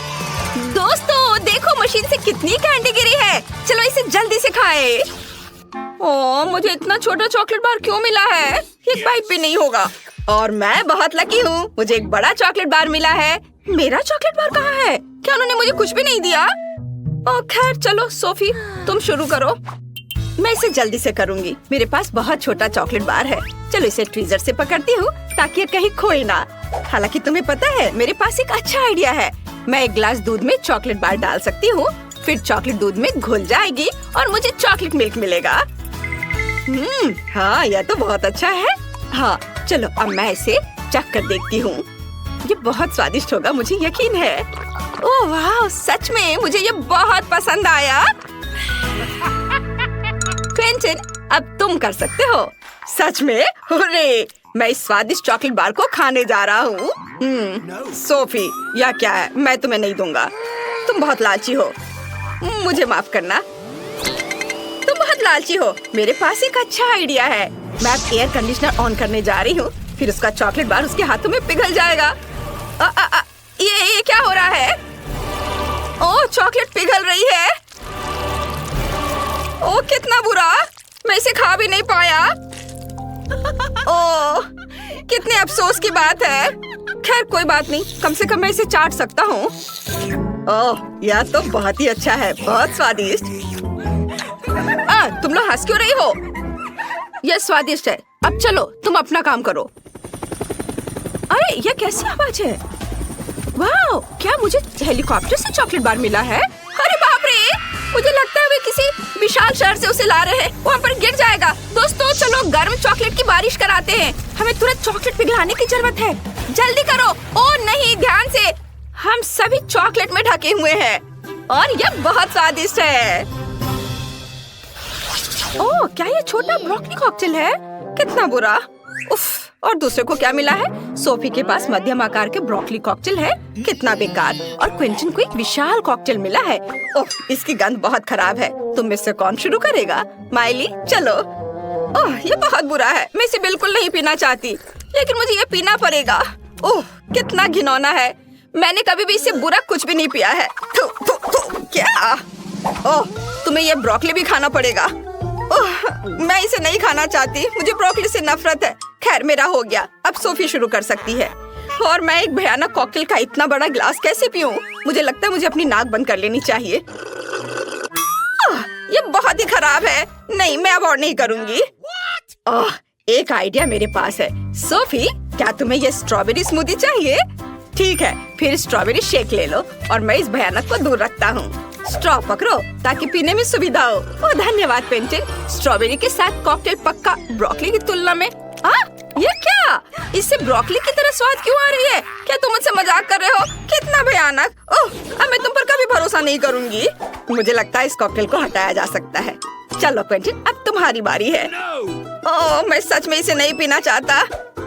दोस्तों देखो, मशीन से कितनी कैंडी गिरी है। चलो इसे जल्दी से खाए। ओह, मुझे इतना छोटा चॉकलेट बार क्यों मिला है? एक बाइट भी नहीं होगा। और मैं बहुत लकी हूँ, मुझे एक बड़ा चॉकलेट बार मिला है। मेरा चॉकलेट बार कहाँ है? क्या उन्होंने मुझे कुछ भी नहीं दिया? ओह खैर, चलो सोफी तुम शुरू करो। मैं इसे जल्दी से करूँगी। मेरे पास बहुत छोटा चॉकलेट बार है। चलो इसे ट्वीजर से पकड़ती हूँ ताकि ये कहीं खोए ना। हालांकि तुम्हें पता है, मेरे पास एक अच्छा आइडिया है। मैं एक गिलास दूध में चॉकलेट बार डाल सकती हूँ, फिर चॉकलेट दूध में घुल जाएगी और मुझे चॉकलेट मिल्क मिलेगा। हाँ, यह तो बहुत अच्छा है। हाँ चलो, अब मैं इसे चख कर देखती हूँ। ये बहुत स्वादिष्ट होगा, मुझे यकीन है। ओह वाह, सच में मुझे ये बहुत पसंद आया। क्विंटन, अब तुम कर सकते हो। सच में? हुर्रे! मैं इस स्वादिष्ट चॉकलेट बार को खाने जा रहा हूँ। सोफी, यह क्या है? मैं तुम्हें नहीं दूंगा। तुम बहुत लालची हो। मुझे माफ करना। तुम बहुत लालची हो। मेरे पास एक अच्छा आइडिया है। मैं अब एयर कंडीशनर ऑन करने जा रही हूँ, फिर उसका चॉकलेट बार उसके हाथों में पिघल जाएगा। ये क्या हो रहा है? ओह, चॉकलेट पिघल रही है। ओह कितना बुरा, मैं इसे खा भी नहीं पाया। ओह, कितने अफसोस की बात है। खैर कोई बात नहीं, कम से कम मैं इसे चाट सकता हूँ। ओह, यह तो बहुत ही अच्छा है, बहुत स्वादिष्ट। तुम लोग हंस क्यों रही हो? यह स्वादिष्ट है। अब चलो तुम अपना काम करो। अरे यह कैसी आवाज है? वाह, क्या मुझे हेलीकॉप्टर से चॉकलेट बार मिला है? अरे बाप रे, मुझे लगता है वे किसी विशाल शहर से उसे ला रहे हैं। वहाँ पर गिर जाएगा। दोस्तों चलो गर्म चॉकलेट की बारिश कराते हैं। हमें तुरंत चॉकलेट पिघलाने की जरूरत है। जल्दी करो। ओह नहीं, ध्यान से। हम सभी चॉकलेट में ढके हुए हैं और यह बहुत स्वादिष्ट है। ओह, क्या ये छोटा ब्रोकली कॉकटेल है? कितना बुरा। उफ, और दूसरे को क्या मिला है? सोफी के पास मध्यम आकार के ब्रोकली कॉकटेल है। कितना बेकार। और क्विंटन को एक विशाल कॉकटेल मिला है। ओह, इसकी गंध बहुत खराब है। तुम में से कौन शुरू करेगा? माइली, चलो। ओह, ये बहुत बुरा है। मैं इसे बिल्कुल नहीं पीना चाहती, लेकिन मुझे ये पीना पड़ेगा। ओह, कितना घिनौना है। मैंने कभी भी इससे बुरा कुछ भी नहीं पिया है। थू, थू, थू, क्या? ओह, तुम्हें ये ब्रोकली भी खाना पड़ेगा। ओह, मैं इसे नहीं खाना चाहती। मुझे ब्रोकली से नफरत है। खैर मेरा हो गया। अब सोफी शुरू कर सकती है। और मैं एक भयानक कॉकटेल का इतना बड़ा गिलास कैसे पीऊं? मुझे लगता है मुझे अपनी नाक बंद कर लेनी चाहिए। ये बहुत ही खराब है। नहीं, मैं अब और नहीं करूंगी। एक आइडिया मेरे पास है। सोफी, क्या तुम्हें ये स्ट्रॉबेरी स्मूदी चाहिए? ठीक है, फिर स्ट्रॉबेरी शेक ले लो और मैं इस भयानक को दूर रखता हूँ। स्ट्रॉ पकड़ो ताकि पीने में सुविधा हो। ओह धन्यवाद पेंटिन। स्ट्रॉबेरी के साथ कॉकटेल पक्का ब्रोकली की तुलना में। ये क्या? इससे ब्रोकली की तरह स्वाद क्यों आ रही है? क्या तुम मुझसे मजाक कर रहे हो? कितना भयानक। ओह, अब मैं तुम पर कभी भरोसा नहीं करूंगी। मुझे लगता है इस कॉकटेल को हटाया जा सकता है। चलो पेंटिन, अब तुम्हारी बारी है। ओह, मैं सच में इसे नहीं पीना चाहता।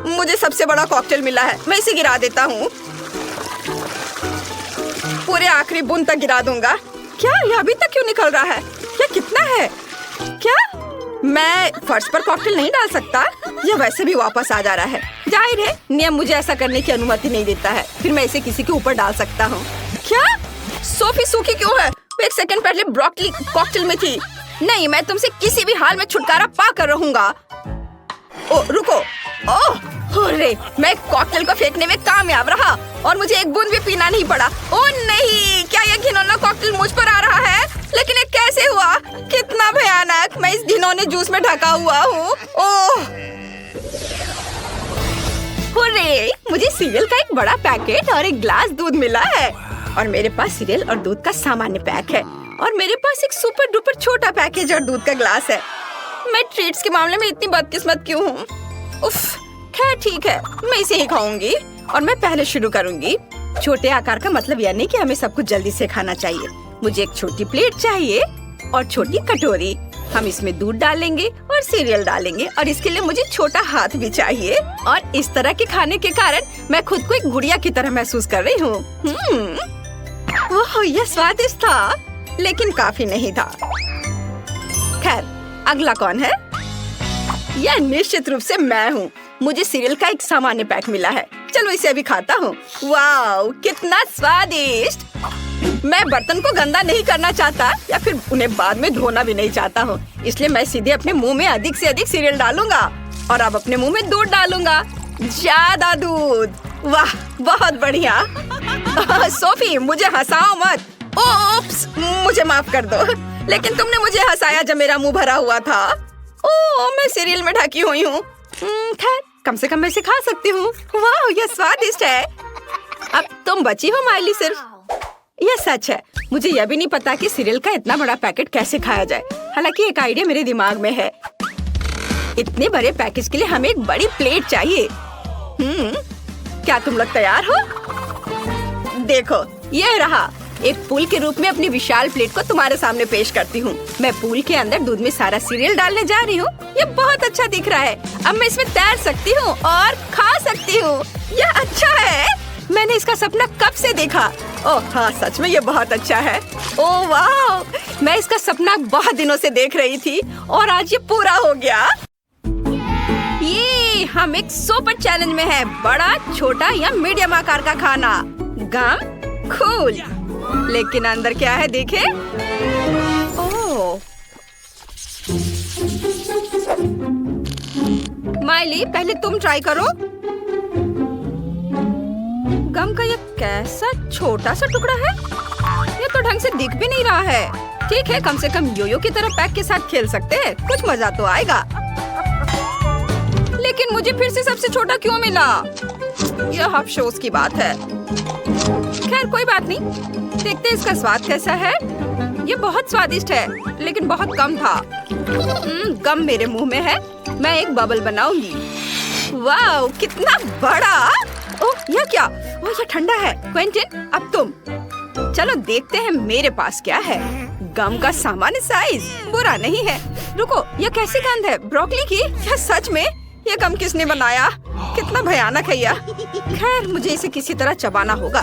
मुझे सबसे बड़ा कॉकटेल मिला है। मैं इसे गिरा देता हूँ। पूरे आखिरी बूंद तक गिरा दूंगा। क्या यह अभी तक क्यों निकल रहा है? यह कितना है? क्या मैं फर्श पर कॉकटेल नहीं डाल सकता? यह वैसे भी वापस आ जा रहा है। जाहिर है नियम मुझे ऐसा करने की अनुमति नहीं देता है। फिर मैं इसे किसी के ऊपर डाल सकता हूँ। क्या सोफी सूखी क्यों है? वो एक सेकंड पहले ब्रोकली कॉकटेल में थी। नहीं, मैं तुमसे किसी भी हाल में छुटकारा पा कर रहूंगा। ओ रुको। ओह अरे, मैं कॉकटेल को फेंकने में कामयाब रहा और मुझे एक बूंद भी पीना नहीं पड़ा। ओह नहीं, क्या यह घिनौना कॉकटेल मुझ पर आ रहा है? लेकिन ये कैसे हुआ? कितना भयानक। मैं इस घिनौने जूस में ढका हुआ हूँ। ओह हुर्रे, मुझे सीरियल का एक बड़ा पैकेट और एक ग्लास दूध मिला है। और मेरे पास सीरियल और दूध का सामान्य पैक है। और मेरे पास एक सुपर डुपर छोटा पैकेज और दूध का ग्लास है। मैं ट्रीट्स के मामले में इतनी बदकिस्मत क्यों हूँ? उफ, खैर ठीक है, मैं इसे ही खाऊंगी और मैं पहले शुरू करूंगी। छोटे आकार का मतलब यह नहीं कि हमें सब कुछ जल्दी से खाना चाहिए। मुझे एक छोटी प्लेट चाहिए और छोटी कटोरी। हम इसमें दूध डालेंगे और सीरियल डालेंगे और इसके लिए मुझे छोटा हाथ भी चाहिए। और इस तरह के खाने के कारण मैं खुद को एक गुड़िया की तरह महसूस कर रही हूँ। ओह, यह स्वादिष्ट था, लेकिन काफी नहीं था। खैर, अगला कौन है? यह निश्चित रूप से मैं हूँ। मुझे सीरियल का एक सामान्य पैक मिला है। चलो इसे अभी खाता हूँ। वाओ, कितना स्वादिष्ट! मैं बर्तन को गंदा नहीं करना चाहता या फिर उन्हें बाद में धोना भी नहीं चाहता हूँ, इसलिए मैं सीधे अपने मुंह में अधिक से अधिक सीरियल डालूंगा और अब अपने मुंह में दूध डालूंगा। ज्यादा दूध। वाह, बहुत बढ़िया। सोफी, मुझे हंसाओ मत। ओप्स, मुझे माफ कर दो, लेकिन तुमने मुझे हंसाया जब मेरा मुंह भरा हुआ था। ओह, मैं सीरियल में ढकी हुई हूँ। खैर, कम से कम मैं इसे खा सकती हूँ। वाह, यह स्वादिष्ट है। अब तुम बची हो माइली सिर्फ। यह सच है, मुझे यह भी नहीं पता कि सीरियल का इतना बड़ा पैकेट कैसे खाया जाए। हालांकि एक आइडिया मेरे दिमाग में है। इतने बड़े पैकेज के लिए हमें एक बड़ी प्लेट चाहिए। क्या तुम लोग तैयार हो? देखो, यह रहा। एक पूल के रूप में अपनी विशाल प्लेट को तुम्हारे सामने पेश करती हूँ। मैं पूल के अंदर दूध में सारा सीरियल डालने जा रही हूँ। ये बहुत अच्छा दिख रहा है। अब मैं इसमें तैर सकती हूँ और खा सकती हूँ। यह अच्छा है। मैंने इसका सपना कब से देखा। ओह हाँ, सच में ये बहुत अच्छा है। ओह वाह, मैं इसका सपना बहुत दिनों से देख रही थी और आज ये पूरा हो गया। ये हम एक सुपर चैलेंज में है। बड़ा, छोटा या मीडियम आकार का खाना। गम कूल, लेकिन अंदर क्या है देखे। ओह माइली, पहले तुम ट्राई करो। गम का ये कैसा छोटा सा टुकड़ा है। ये तो ढंग से दिख भी नहीं रहा है। ठीक है, कम से कम योयो की तरह पैक के साथ खेल सकते हैं। कुछ मजा तो आएगा। लेकिन मुझे फिर से सबसे छोटा क्यों मिला? यह अफसोस की बात है। खैर कोई बात नहीं, देखते हैं इसका स्वाद कैसा है। ये बहुत स्वादिष्ट है, लेकिन बहुत कम था। गम मेरे मुंह में है। मैं एक बबल बनाऊंगी। वाह, कितना बड़ा! ओह, यह क्या? ओह, यह ठंडा है। क्विंटन, अब तुम। चलो देखते हैं मेरे पास क्या है। गम का सामान्य साइज बुरा नहीं है। रुको, यह कैसी गंध है? ब्रोकली की? क्या सच में? यह गम किसने बनाया? कितना भयानक है यह। खैर, मुझे इसे किसी तरह चबाना होगा।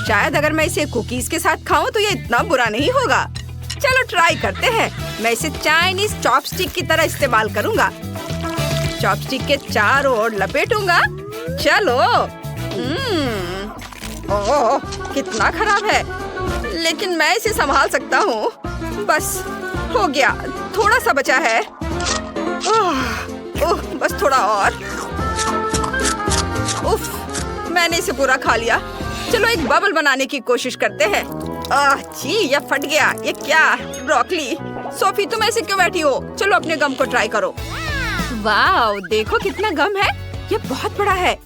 शायद अगर मैं इसे कुकीज के साथ खाऊं तो ये इतना बुरा नहीं होगा। चलो ट्राई करते हैं। मैं इसे चाइनीज चॉपस्टिक की तरह इस्तेमाल करूंगा। चॉपस्टिक के चारों ओर लपेटूंगा। चलो। ओह, कितना खराब है, लेकिन मैं इसे संभाल सकता हूँ। बस हो गया, थोड़ा सा बचा है। ओह, बस थोड़ा और। उफ, मैंने इसे पूरा खा लिया। चलो एक बबल बनाने की कोशिश करते हैं। जी, यह फट गया। ये क्या? ब्रोकली। सोफी, तुम ऐसे क्यों बैठी हो? चलो अपने गम को ट्राई करो। वाह, देखो कितना गम है। ये बहुत बड़ा है।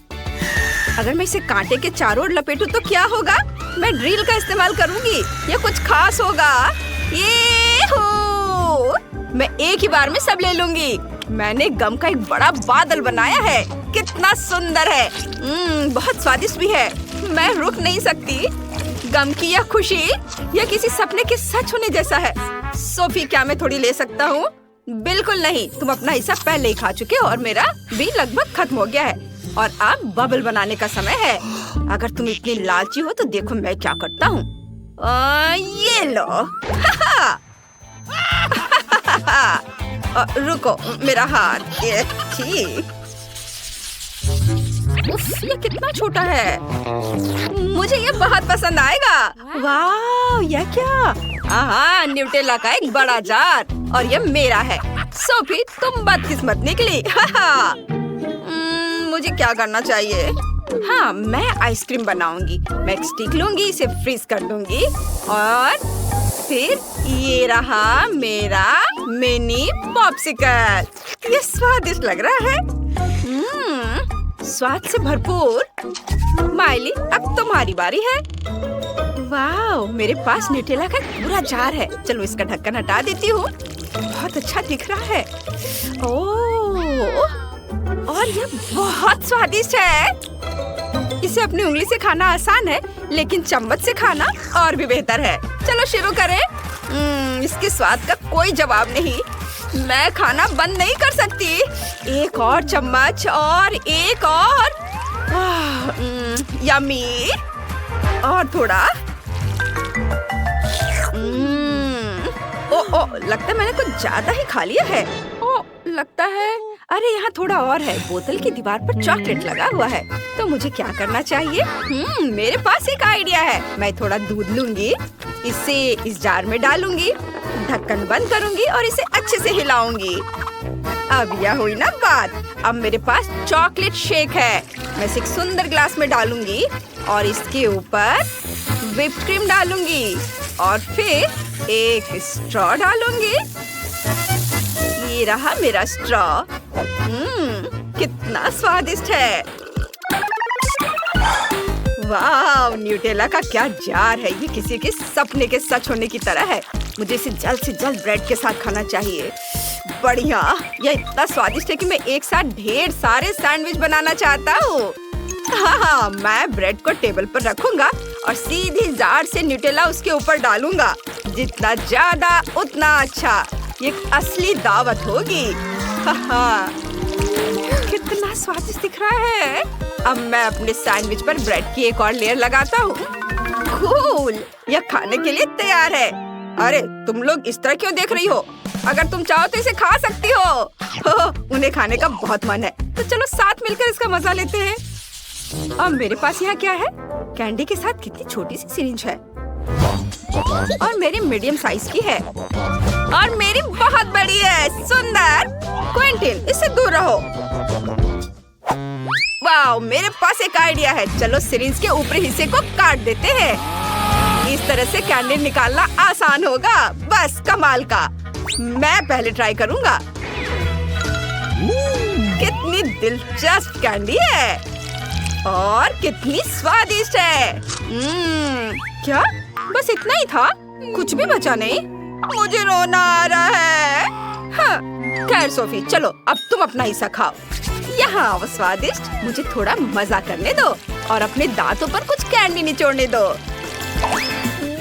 अगर मैं इसे कांटे के चारों ओर लपेटूं तो क्या होगा? मैं ड्रिल का इस्तेमाल करूंगी। ये कुछ खास होगा। ये हो, मैं एक ही बार में सब ले लूंगी। मैंने गम का एक बड़ा बादल बनाया है। कितना सुंदर है। बहुत स्वादिष्ट भी है। मैं रुक नहीं सकती। गम की यह खुशी, यह किसी सपने के सच होने जैसा है। सोफी, क्या मैं थोड़ी ले सकता हूँ? बिल्कुल नहीं, तुम अपना हिस्सा पहले ही खा चुके हो और मेरा भी लगभग खत्म हो गया है। और अब बबल बनाने का समय है। अगर तुम इतनी लालची हो तो देखो मैं क्या करता हूँ। ये लो। रुको, मेरा हाथ। ये ये कितना छोटा है। मुझे ये बहुत पसंद आएगा। वाह, यह क्या? हाँ, न्यूटेला का एक बड़ा जार और ये मेरा है। सोफी, तुम बदकिस्मत निकली। मुझे क्या करना चाहिए? हाँ, मैं आइसक्रीम बनाऊंगी। मैं एक स्टिक लूंगी, इसे फ्रीज कर दूंगी और फिर ये रहा मेरा मिनी पॉप्सिकल। ये स्वादिष्ट लग रहा है। स्वाद से भरपूर। माइली, अब तुम्हारी बारी है। वाह, मेरे पास न्यूटेला का पूरा जार है। चलो इसका ढक्कन हटा देती हूँ। बहुत अच्छा दिख रहा है। ओह, और ये बहुत स्वादिष्ट है। इसे अपनी उंगली से खाना आसान है, लेकिन चम्मच से खाना और भी बेहतर है। चलो शुरू करें। इसके स्वाद का कोई जवाब नहीं। मैं खाना बंद नहीं कर सकती। एक और चम्मच और एक और। यम्मी। और थोड़ा। ओ, लगता है मैंने कुछ ज्यादा ही खा लिया है। लगता है, अरे यहाँ थोड़ा और है। बोतल की दीवार पर चॉकलेट लगा हुआ है, तो मुझे क्या करना चाहिए? मेरे पास एक आइडिया है। मैं थोड़ा दूध लूंगी, इसे इस जार में डालूंगी, ढक्कन बंद करूंगी और इसे अच्छे से हिलाऊंगी। अब यह हुई ना बात। अब मेरे पास चॉकलेट शेक है। मैं इसे एक सुंदर ग्लास में डालूंगी और इसके ऊपर व्हिप क्रीम डालूंगी और फिर एक स्ट्रॉ डालूंगी। ये रहा मेरा स्ट्रॉ। कितना स्वादिष्ट है। वाह, न्यूटेला का क्या जार है। ये किसी के सपने के सच होने की तरह है। मुझे इसे जल्द से जल्द ब्रेड के साथ खाना चाहिए। बढ़िया, यह इतना स्वादिष्ट है कि मैं एक साथ ढेर सारे सैंडविच बनाना चाहता हूँ। हाँ, मैं ब्रेड को टेबल पर रखूंगा और सीधी जार से न्यूटेला उसके ऊपर डालूंगा। जितना ज्यादा उतना अच्छा। ये असली दावत होगी। कितना स्वादिष्ट दिख रहा है। अब मैं अपने सैंडविच पर ब्रेड की एक और लेयर लगाता हूँ। कूल, यह खाने के लिए तैयार है। अरे तुम लोग इस तरह क्यों देख रही हो? अगर तुम चाहो तो इसे खा सकती हो। उन्हें खाने का बहुत मन है, तो चलो साथ मिलकर इसका मजा लेते हैं। अब मेरे पास यहाँ क्या है? कैंडी के साथ कितनी छोटी सी सिरिंज है और मेरी मीडियम साइज की है और मेरी बहुत बड़ी है। सुंदर। क्विंटिन, इससे दूर रहो। वाओ, मेरे पास एक आइडिया है। चलो सिरिंज के ऊपरी हिस्से को काट देते हैं। इस तरह से कैंडी निकालना आसान होगा। बस कमाल का। मैं पहले ट्राई करूंगा। कितनी दिलचस्प कैंडी है और कितनी स्वादिष्ट है। क्या बस इतना ही था? कुछ भी बचा नहीं? मुझे रोना आ रहा है। हाँ, खैर सोफी, चलो अब तुम अपना हिस्सा खाओ। यहाँ वो स्वादिष्ट। मुझे थोड़ा मजा करने दो और अपने दांतों पर कुछ कैंडी निचोड़ने दो।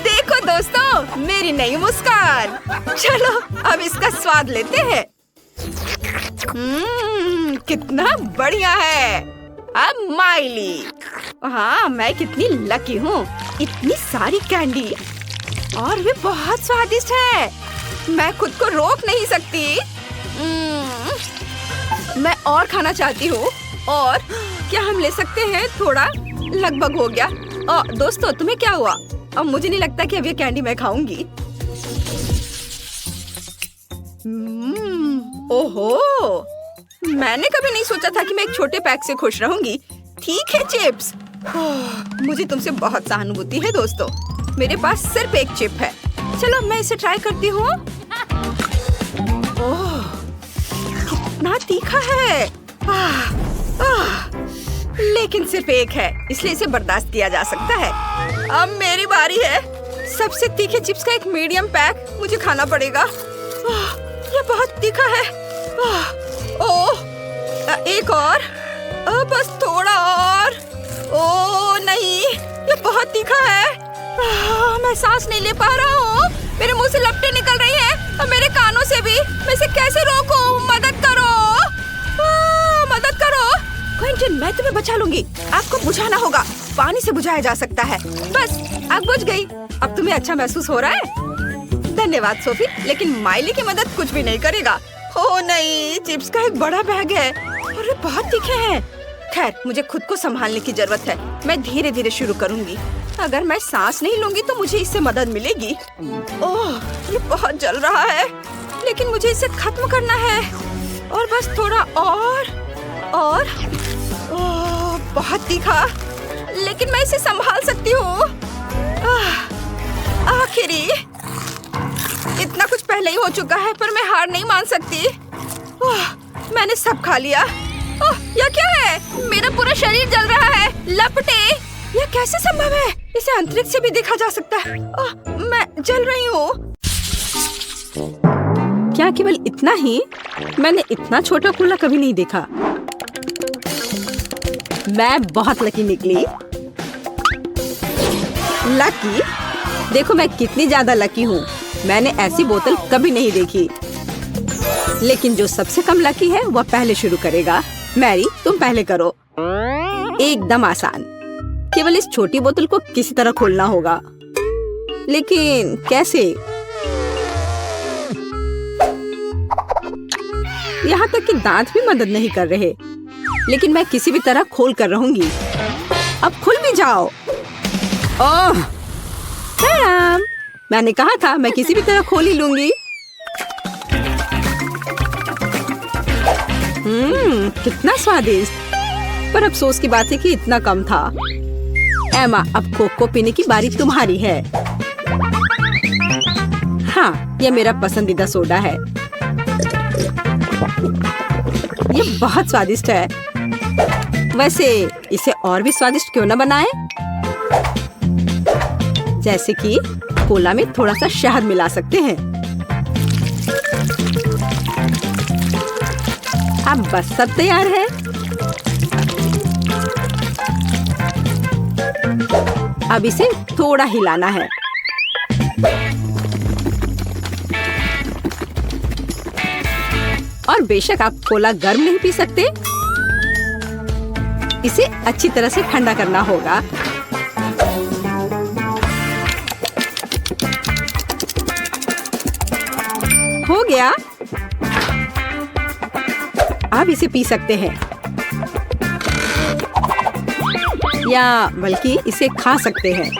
देखो दोस्तों, मेरी नई मुस्कान। चलो अब इसका स्वाद लेते हैं। कितना बढ़िया है। अब माइली। हाँ, मैं कितनी लकी हूँ। इतनी सारी कैंडी और वे बहुत स्वादिष्ट है। मैं खुद को रोक नहीं सकती। मैं और खाना चाहती हूँ। और क्या हम ले सकते हैं? थोड़ा लगभग हो गया। दोस्तों, तुम्हें क्या हुआ? अब मुझे नहीं लगता कि अब ये कैंडी मैं खाऊंगी। ओहो, मैंने कभी नहीं सोचा था कि मैं एक छोटे पैक से खुश रहूंगी। ठीक है चिप्स। मुझे तुमसे बहुत सहानुभूति है दोस्तों। मेरे पास सिर्फ एक चिप है। चलो मैं इसे ट्राई करती हूँ। ओह, कितना तीखा है। लेकिन सिर्फ एक है, इसलिए इसे बर्दाश्त किया जा सकता है। अब मेरी बारी है। सबसे तीखे चिप्स का एक मीडियम पैक मुझे खाना पड़ेगा। ये बहुत तीखा है। ओह, एक और। बस थोड़ा और। ओह नहीं, ये बहुत तीखा है। मैं सांस नहीं ले पा रहा हूँ। मेरे मुंह से लपटें निकल रही हैं और मेरे कानों से भी। मैं इसे कैसे रोकूं? मदद करो। मदद करो। क्विंटन, मैं तुम्हें बचा लूंगी। आग को बुझाना होगा। पानी से बुझाया जा सकता है। बस, आग बुझ गई। अब तुम्हें अच्छा महसूस हो रहा है? धन्यवाद सोफी, लेकिन माइली की मदद कुछ भी नहीं करेगा। ओह नहीं, चिप्स का एक बड़ा बैग है और ये बहुत तीखे हैं। खैर, मुझे खुद को संभालने की जरूरत है। मैं धीरे धीरे शुरू करूंगी। अगर मैं सांस नहीं लूंगी तो मुझे इससे मदद मिलेगी। ओह, ये बहुत जल रहा है, लेकिन मुझे इसे खत्म करना है। और बस थोड़ा और। ओह, बहुत तीखा, लेकिन मैं इसे संभाल सकती हूँ। आखिरी। इतना कुछ पहले ही हो चुका है, पर मैं हार नहीं मान सकती। मैंने सब खा लिया। ओह, यह क्या है? मेरा पूरा शरीर जल रहा है। लपटे, यह कैसे संभव है? इसे अंतरिक्ष से भी देखा जा सकता है। मैं जल रही हूँ। क्या केवल इतना ही? मैंने इतना छोटा कूला कभी नहीं देखा। मैं बहुत लकी निकली। लकी? देखो मैं कितनी ज्यादा लकी हूँ। मैंने ऐसी बोतल कभी नहीं देखी। लेकिन जो सबसे कम लकी है वह पहले शुरू करेगा। मैरी, तुम पहले करो। एकदम आसान। केवल इस छोटी बोतल को किसी तरह खोलना होगा। लेकिन कैसे? यहाँ तक कि दांत भी मदद नहीं कर रहे। लेकिन मैं किसी भी तरह खोल कर रहूंगी। अब खुल भी जाओ। ओह, मैडम, मैंने कहा था मैं किसी भी तरह खोल ही लूंगी। कितना स्वादिष्ट। पर अफसोस की बात है कि इतना कम था। एमा, अब कोक को पीने की बारी तुम्हारी है। हाँ, यह मेरा पसंदीदा सोडा है। ये बहुत स्वादिष्ट है। वैसे इसे और भी स्वादिष्ट क्यों न बनाएं? जैसे कि कोला में थोड़ा सा शहद मिला सकते हैं। अब बस सब तैयार है। अब इसे थोड़ा हिलाना है। और बेशक आप कोला गर्म नहीं पी सकते। इसे अच्छी तरह से ठंडा करना होगा। हो गया। अब इसे पी सकते हैं या बल्कि इसे खा सकते हैं।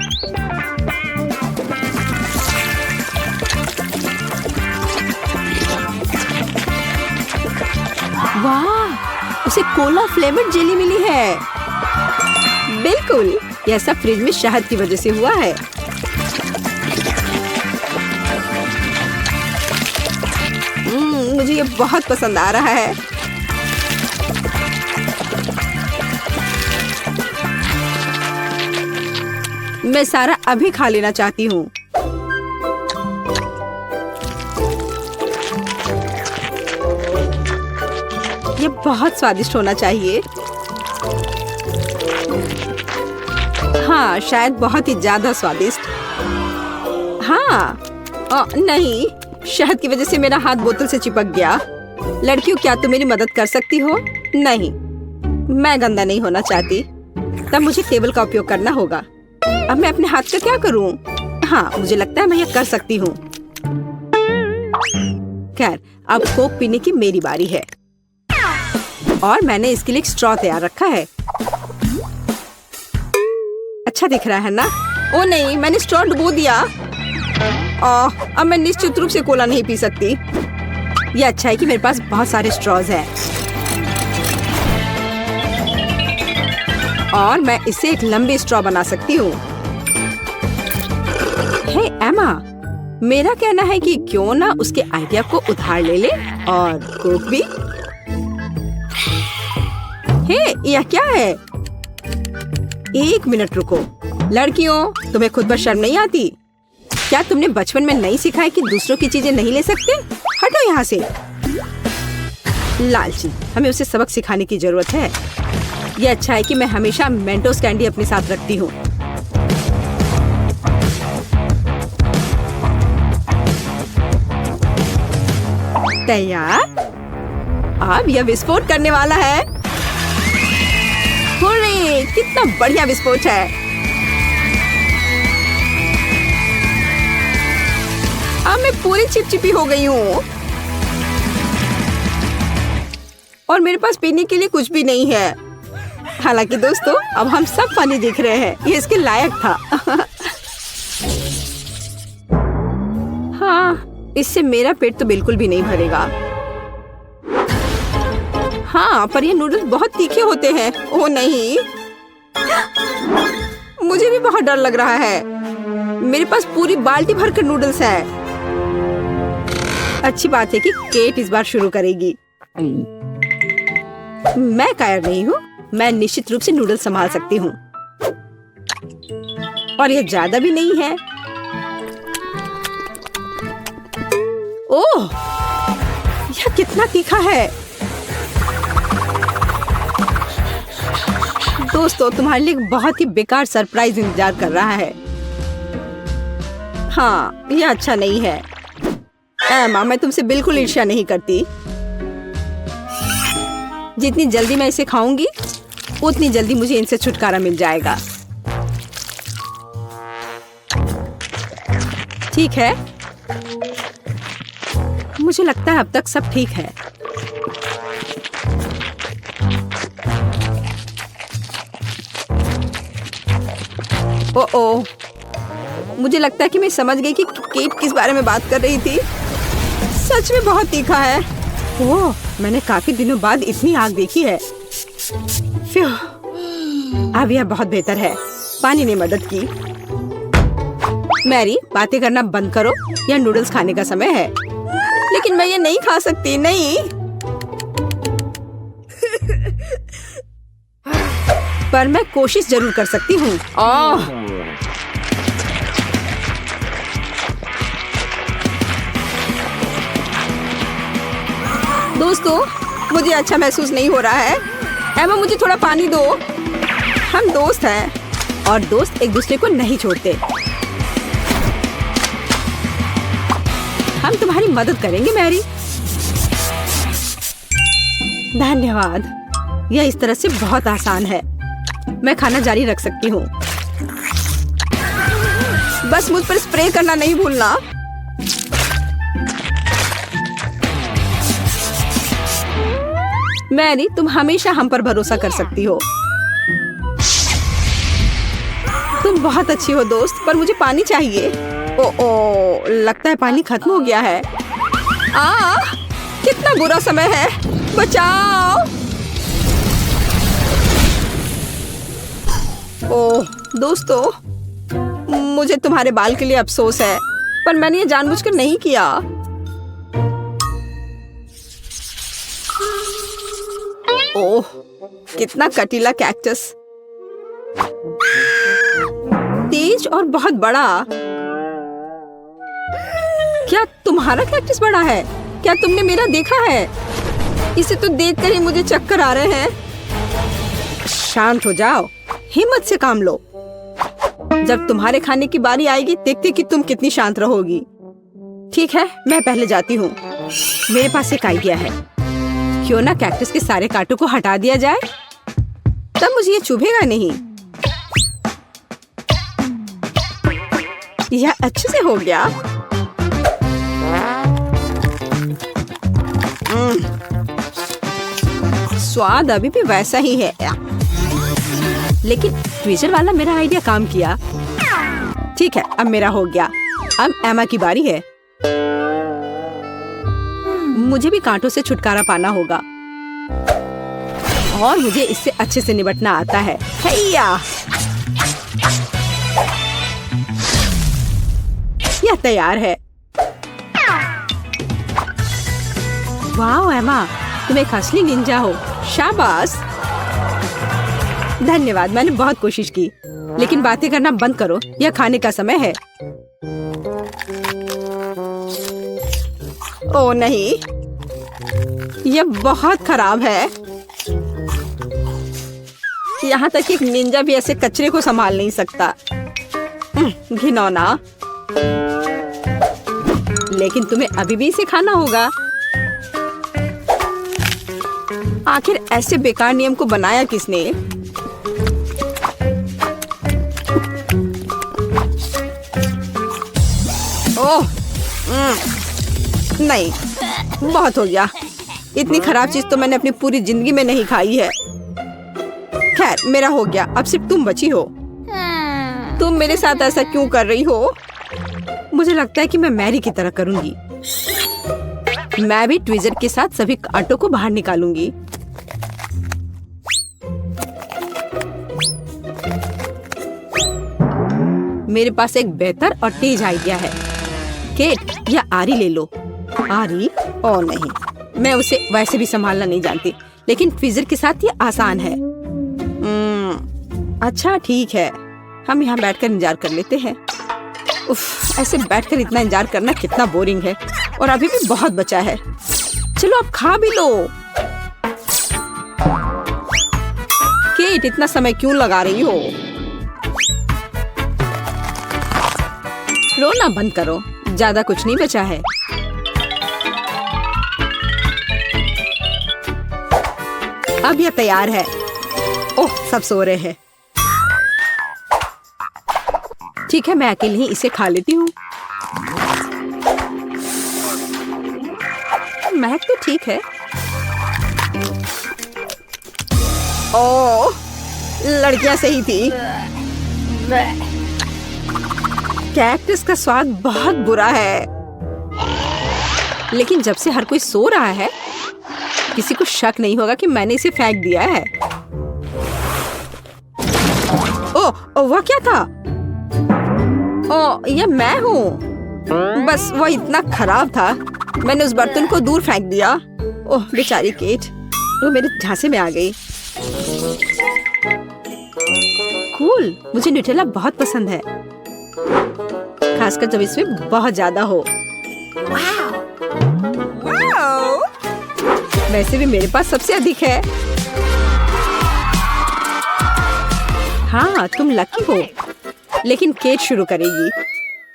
वाह, उसे कोला फ्लेवर्ड जेली मिली है। बिल्कुल, यह सब फ्रिज में शहद की वजह से हुआ है। मुझे ये बहुत पसंद आ रहा है। मैं सारा अभी खा लेना चाहती हूँ। ये बहुत स्वादिष्ट होना चाहिए। हाँ, शायद बहुत ही ज्यादा स्वादिष्ट। हाँ, नहीं, शहद की वजह से मेरा हाथ बोतल से चिपक गया। लड़कियों, क्या तुम मेरी मदद कर सकती हो? नहीं, मैं गंदा नहीं होना चाहती। तब मुझे टेबल का उपयोग करना होगा। अब मैं अपने हाथ का क्या करूं? हाँ, मुझे लगता है मैं ये कर सकती हूँ। खैर, अब कोक पीने की मेरी बारी है। और मैंने इसके लिए एक स्ट्रॉ तैयार रखा है। अच्छा दिख रहा है ना? ओ नहीं, मैंने स्ट्रॉ डुबो दिया। अब मैं निश्चित रूप से कोला नहीं पी सकती। ये अच्छा है कि मेरे पास बहुत सारे स्ट्रॉज हैं। और मैं इससे एक लंबी स्ट्रॉ बना सकती हूँ। हे एमा, मेरा कहना है कि क्यों ना उसके आइडिया को उधार ले ले और कोक भी। हे, यह क्या है? एक मिनट रुको। लड़कियों, तुम्हें खुद पर शर्म नहीं आती? क्या तुमने बचपन में नहीं सीखा है कि दूसरों की चीजें नहीं ले सकते? हटो यहाँ से। लालची, हमें उसे सबक सिखाने की जरूरत है। ये अच्छा है कि मैं हमेशा मेंटोस कैंडी अपने साथ रखती हूँ। तैयार? अब यह विस्फोट करने वाला है। हुर्रे, कितना बढ़िया विस्फोट है। अब मैं पूरी चिपचिपी हो गई हूँ और मेरे पास पीने के लिए कुछ भी नहीं है। हालांकि दोस्तों, अब हम सब फनी दिख रहे हैं। ये इसके लायक था। हाँ, इससे मेरा पेट तो बिल्कुल भी नहीं भरेगा। हाँ, पर ये नूडल्स बहुत तीखे होते हैं। ओह नहीं, मुझे भी बहुत डर लग रहा है। मेरे पास पूरी बाल्टी भरकर नूडल्स है। अच्छी बात है कि केट इस बार शुरू करेगी। मैं कायर नहीं हूँ। मैं निश्चित रूप से नूडल्स संभाल सकती हूँ। और ये ज्यादा भी नहीं है। ओह, यह कितना तीखा है। दोस्तों, तुम्हारे लिए एक बहुत ही बेकार सरप्राइज इंतजार कर रहा है। हाँ, यह अच्छा नहीं है। एमा, मैं तुमसे बिल्कुल ईर्ष्या नहीं करती। जितनी जल्दी मैं इसे खाऊंगी उतनी जल्दी मुझे इनसे छुटकारा मिल जाएगा। ठीक है, मुझे लगता है अब तक सब ठीक है। ओह, मुझे लगता है कि मैं समझ गई कि केट किस बारे में बात कर रही थी। सच में बहुत तीखा है। ओह, मैंने काफी दिनों बाद इतनी आग देखी है। अब यह बहुत बेहतर है। पानी ने मदद की। मैरी, बातें करना बंद करो। यह नूडल्स खाने का समय है। लेकिन मैं ये नहीं खा सकती। नहीं। पर मैं कोशिश जरूर कर सकती हूँ। दोस्तों, मुझे अच्छा महसूस नहीं हो रहा है। एमा, मुझे थोड़ा पानी दो। हम दोस्त हैं और दोस्त एक दूसरे को नहीं छोड़ते। हम तुम्हारी मदद करेंगे मैरी। धन्यवाद। यह इस तरह से बहुत आसान है। मैं खाना जारी रख सकती हूँ। बस मुझ पर स्प्रे करना नहीं भूलना। मैरी, तुम हमेशा हम पर भरोसा कर सकती हो। तुम बहुत अच्छी हो दोस्त, पर मुझे पानी चाहिए। ओ, लगता है पानी खत्म हो गया है। कितना बुरा समय है। बचाओ। ओह दोस्तों, मुझे तुम्हारे बाल के लिए अफसोस है, पर मैंने ये जानबूझकर नहीं किया। ओह, कितना कटीला कैक्टस। तेज और बहुत बड़ा। क्या तुम्हारा कैक्टस बड़ा है? क्या तुमने मेरा देखा है? इसे तो देखकर ही मुझे चक्कर आ रहे हैं। शांत हो जाओ, हिम्मत से काम लो। जब तुम्हारे खाने की बारी आएगी, देखते कि तुम कितनी शांत रहोगी। ठीक है, मैं पहले जाती हूँ। मेरे पास एक आइडिया है। क्यों ना कैक्टस के सारे कांटों को हटा दिया जाए, तब मुझे ये चुभेगा नहीं। यह अच्छे से हो गया। स्वाद अभी भी वैसा ही है, लेकिन ट्विजर वाला मेरा आइडिया काम किया। ठीक है, अब मेरा हो गया। अब एमा की बारी है। मुझे भी कांटों से छुटकारा पाना होगा और मुझे इससे अच्छे से निपटना आता है। हैया! यह तैयार है। वाह एमा, तुम एक असली निंजा हो। शाबाश। धन्यवाद, मैंने बहुत कोशिश की। लेकिन बातें करना बंद करो, यह खाने का समय है। ओह नहीं, यह बहुत खराब है। यहाँ तक एक निंजा भी ऐसे कचरे को संभाल नहीं सकता। घिनौना। लेकिन तुम्हें अभी भी इसे खाना होगा। आखिर ऐसे बेकार नियम को बनाया किसने? ओह, नहीं, बहुत हो गया। इतनी खराब चीज तो मैंने अपनी पूरी जिंदगी में नहीं खाई है। खैर, मेरा हो गया। अब सिर्फ तुम बची हो। तुम मेरे साथ ऐसा क्यों कर रही हो? मुझे लगता है कि मैं मैरी की तरह करूंगी। मैं भी ट्विजर के साथ सभी कांटों को बाहर निकालूंगी। मेरे पास एक बेहतर और तेज आइडिया है। केट, या आरी ले लो। आरी? और नहीं, मैं उसे वैसे भी संभालना नहीं जानती, लेकिन ट्विजर के साथ ये आसान है। अच्छा ठीक है, हम यहाँ बैठकर इंतजार कर लेते हैं। उफ, ऐसे बैठकर इतना इंतजार करना कितना बोरिंग है। और अभी भी बहुत बचा है। चलो अब खा भी लो। केट, इतना समय क्यों लगा रही हो? रोना बंद करो, ज्यादा कुछ नहीं बचा है। अब यह तैयार है। ओह, सब सो रहे हैं। ठीक है, मैं अकेले ही इसे खा लेती हूँ। महक तो ठीक है। ओह, लड़कियां सही थी। कैक्टस का स्वाद बहुत बुरा है, लेकिन जब से हर कोई सो रहा है, किसी को शक नहीं होगा कि मैंने इसे फेंक दिया है। ओह, वह क्या था? ओह, यह मैं हूँ। बस वह इतना खराब था, मैंने उस बर्तन को दूर फेंक दिया। ओह बेचारी केट, वो मेरे झांसे में आ गई। कूल, मुझे न्यूटेला बहुत पसंद है, खासकर जब इसमें बहुत ज्यादा हो। वैसे भी मेरे पास सबसे अधिक है। हाँ, तुम लकी हो। लेकिन केट शुरू करेगी,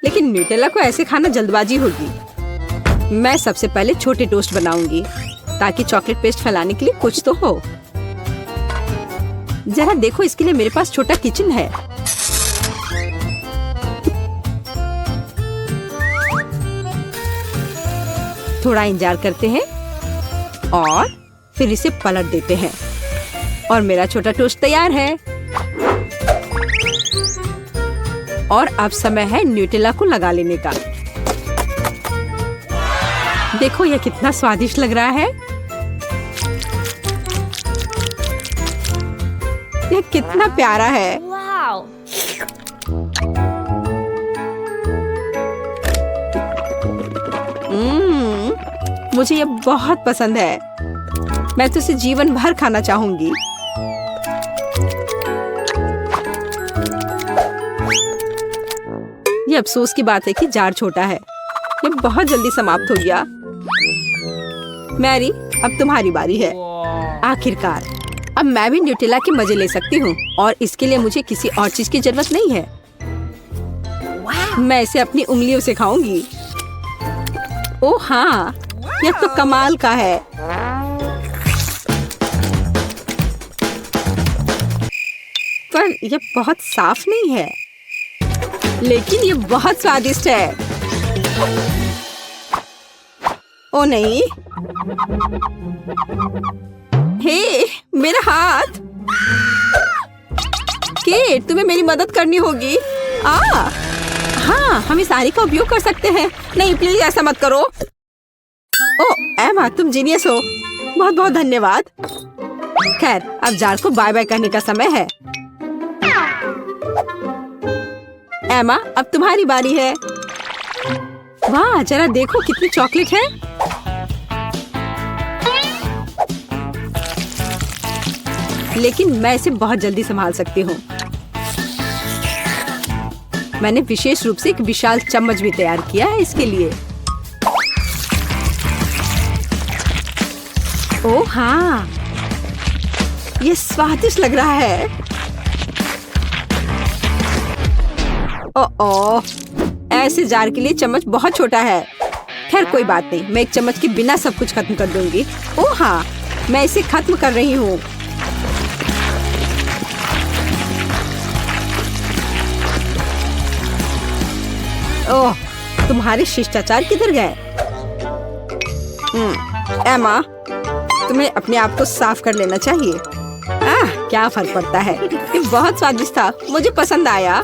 लेकिन न्यूटेला को ऐसे खाना जल्दबाजी होगी। मैं सबसे पहले छोटे टोस्ट बनाऊंगी ताकि चॉकलेट पेस्ट फैलाने के लिए कुछ तो हो। जरा देखो, इसके लिए मेरे पास छोटा किचन है। थोड़ा इंतजार करते हैं और फिर इसे पलट देते हैं और मेरा छोटा टोस्ट तैयार है। और अब समय है न्यूटेला को लगा लेने का। देखो यह कितना स्वादिष्ट लग रहा है। यह कितना प्यारा है। मुझे यह बहुत पसंद है। मैं तो इसे जीवन भर खाना चाहूंगी। ये अफसोस की बात है कि जार छोटा है। ये बहुत जल्दी समाप्त हो गया। मैरी, अब तुम्हारी बारी है। आखिरकार अब मैं भी न्यूटेला के मजे ले सकती हूँ और इसके लिए मुझे किसी और चीज की जरूरत नहीं है। मैं इसे अपनी उंगलियों से खाऊंगी। ओह हाँ, यह तो कमाल का है। पर यह बहुत साफ नहीं है, लेकिन ये बहुत स्वादिष्ट है। ओ नहीं, हे मेरा हाथ। केट, तुम्हें मेरी मदद करनी होगी। हाँ, हम इस आरी का उपयोग कर सकते हैं। नहीं प्लीज ऐसा मत करो। ओ एमा, तुम जीनियस हो। बहुत बहुत धन्यवाद। खैर, अब जार को बाय बाय करने का समय है। एमा, अब तुम्हारी बारी है। वाह, जरा देखो कितनी चॉकलेट है। लेकिन मैं इसे बहुत जल्दी संभाल सकती हूँ। मैंने विशेष रूप से एक विशाल चम्मच भी तैयार किया है इसके लिए। ओह हाँ, ये स्वादिष्ट लग रहा है। ओह, ऐसे जार के लिए चम्मच बहुत छोटा है। खैर कोई बात नहीं, मैं एक चम्मच के बिना सब कुछ खत्म कर दूंगी। ओह हाँ, मैं इसे खत्म कर रही हूँ। ओह, तुम्हारे शिष्टाचार किधर गए? एमा, तुम्हें अपने आप को साफ कर लेना चाहिए। क्या फर्क पड़ता है, ये बहुत स्वादिष्ट था, मुझे पसंद आया।